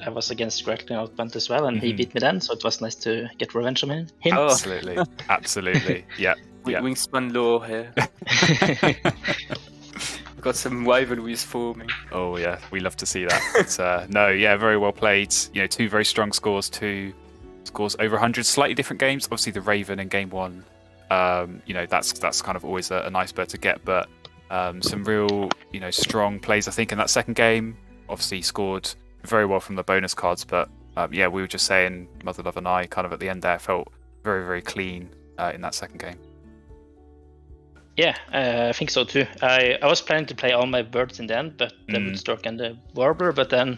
I was against GracklinOatBrant as well, and he beat me then, so it was nice to get revenge on him. Oh. Absolutely. Yeah. Wingspan law here. Got some rivalries forming. Oh yeah, we love to see that. But, very well played. 2 very strong scores, 2 scores over 100. Slightly different games. Obviously, the Raven in game 1. That's kind of always a nice bird to get. But some real, strong plays. I think in that second game, obviously scored very well from the bonus cards. But we were just saying, Motherlove and I, kind of at the end there, felt very, very clean in that second game. Yeah, I think so too. I was planning to play all my birds in the end, but the Woodstock and the Warbler, but then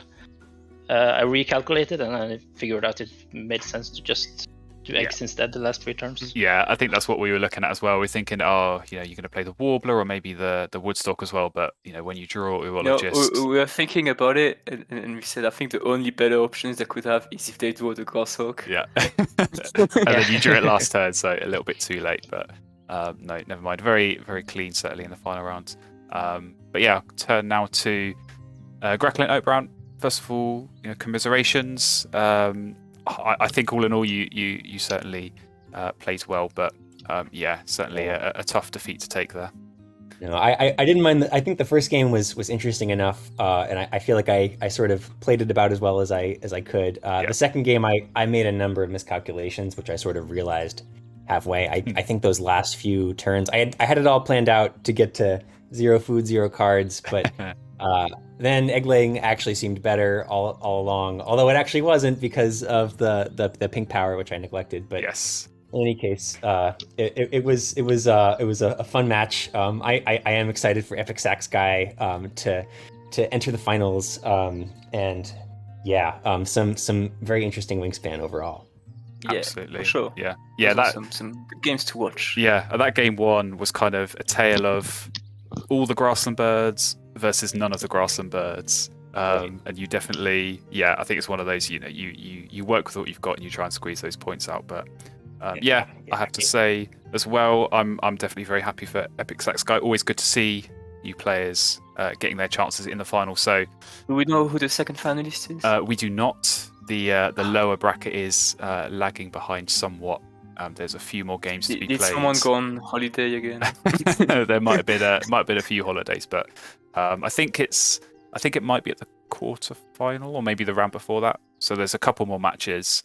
I recalculated and I figured out it made sense to just do eggs instead the last 3 turns. Yeah, I think that's what we were looking at as well. We're thinking, you're going to play the Warbler or maybe the Woodstock as well, but when you draw Oologist... we were thinking about it and we said I think the only better options they could have is if they draw the Grasshawk. Yeah. Then you drew it last turn, so a little bit too late, but... no, never mind. Very, very clean, certainly in the final round. Turn now to GracklinOatBrant. First of all, commiserations. I think all in all, you certainly played well, but certainly a tough defeat to take there. No, I didn't mind. I think the first game was interesting enough, and I feel like I sort of played it about as well as I could. The second game, I made a number of miscalculations, which I sort of realized halfway. I think those last few turns, I had it all planned out to get to 0 food, 0 cards, but then egg laying actually seemed better all along. Although it actually wasn't because of the pink power, which I neglected. But yes. In any case, it was a fun match. I am excited for EpicSaxGuy to enter the finals. And yeah, some very interesting Wingspan overall. Yeah, absolutely, for sure. Yeah. That some good games to watch. Yeah, that game one was kind of a tale of all the Grassland birds versus none of the Grassland birds. And you definitely, I think it's one of those. You work with what you've got and you try and squeeze those points out, but. I have to say as well, I'm definitely very happy for EpicSaxGuy. Always good to see new players getting their chances in the final. So, do we know who the second finalist is? We do not. The lower bracket is lagging behind somewhat. There's a few more games to be played. Did someone go on holiday again? There might have been a few holidays, but I think it might be at the quarter-final or maybe the round before that. So there's a couple more matches.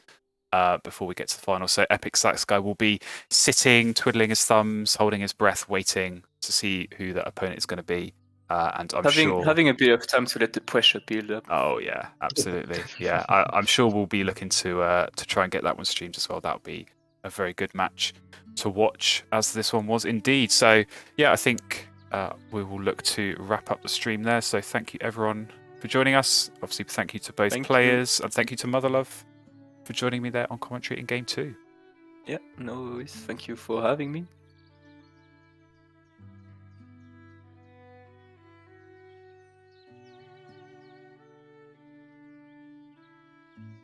Before we get to the final. So EpicSaxGuy will be sitting, twiddling his thumbs, holding his breath, waiting to see who that opponent is going to be. And I'm sure having a bit of time to let the pressure build up. Oh yeah, absolutely. Yeah, I'm sure we'll be looking to try and get that one streamed as well. That'll be a very good match to watch, as this one was indeed. So yeah, I think we will look to wrap up the stream there. So thank you everyone for joining us. Obviously, thank you to both players and thank you to motherlove for joining me there on commentary in game 2. Yeah, no worries. Thank you for having me.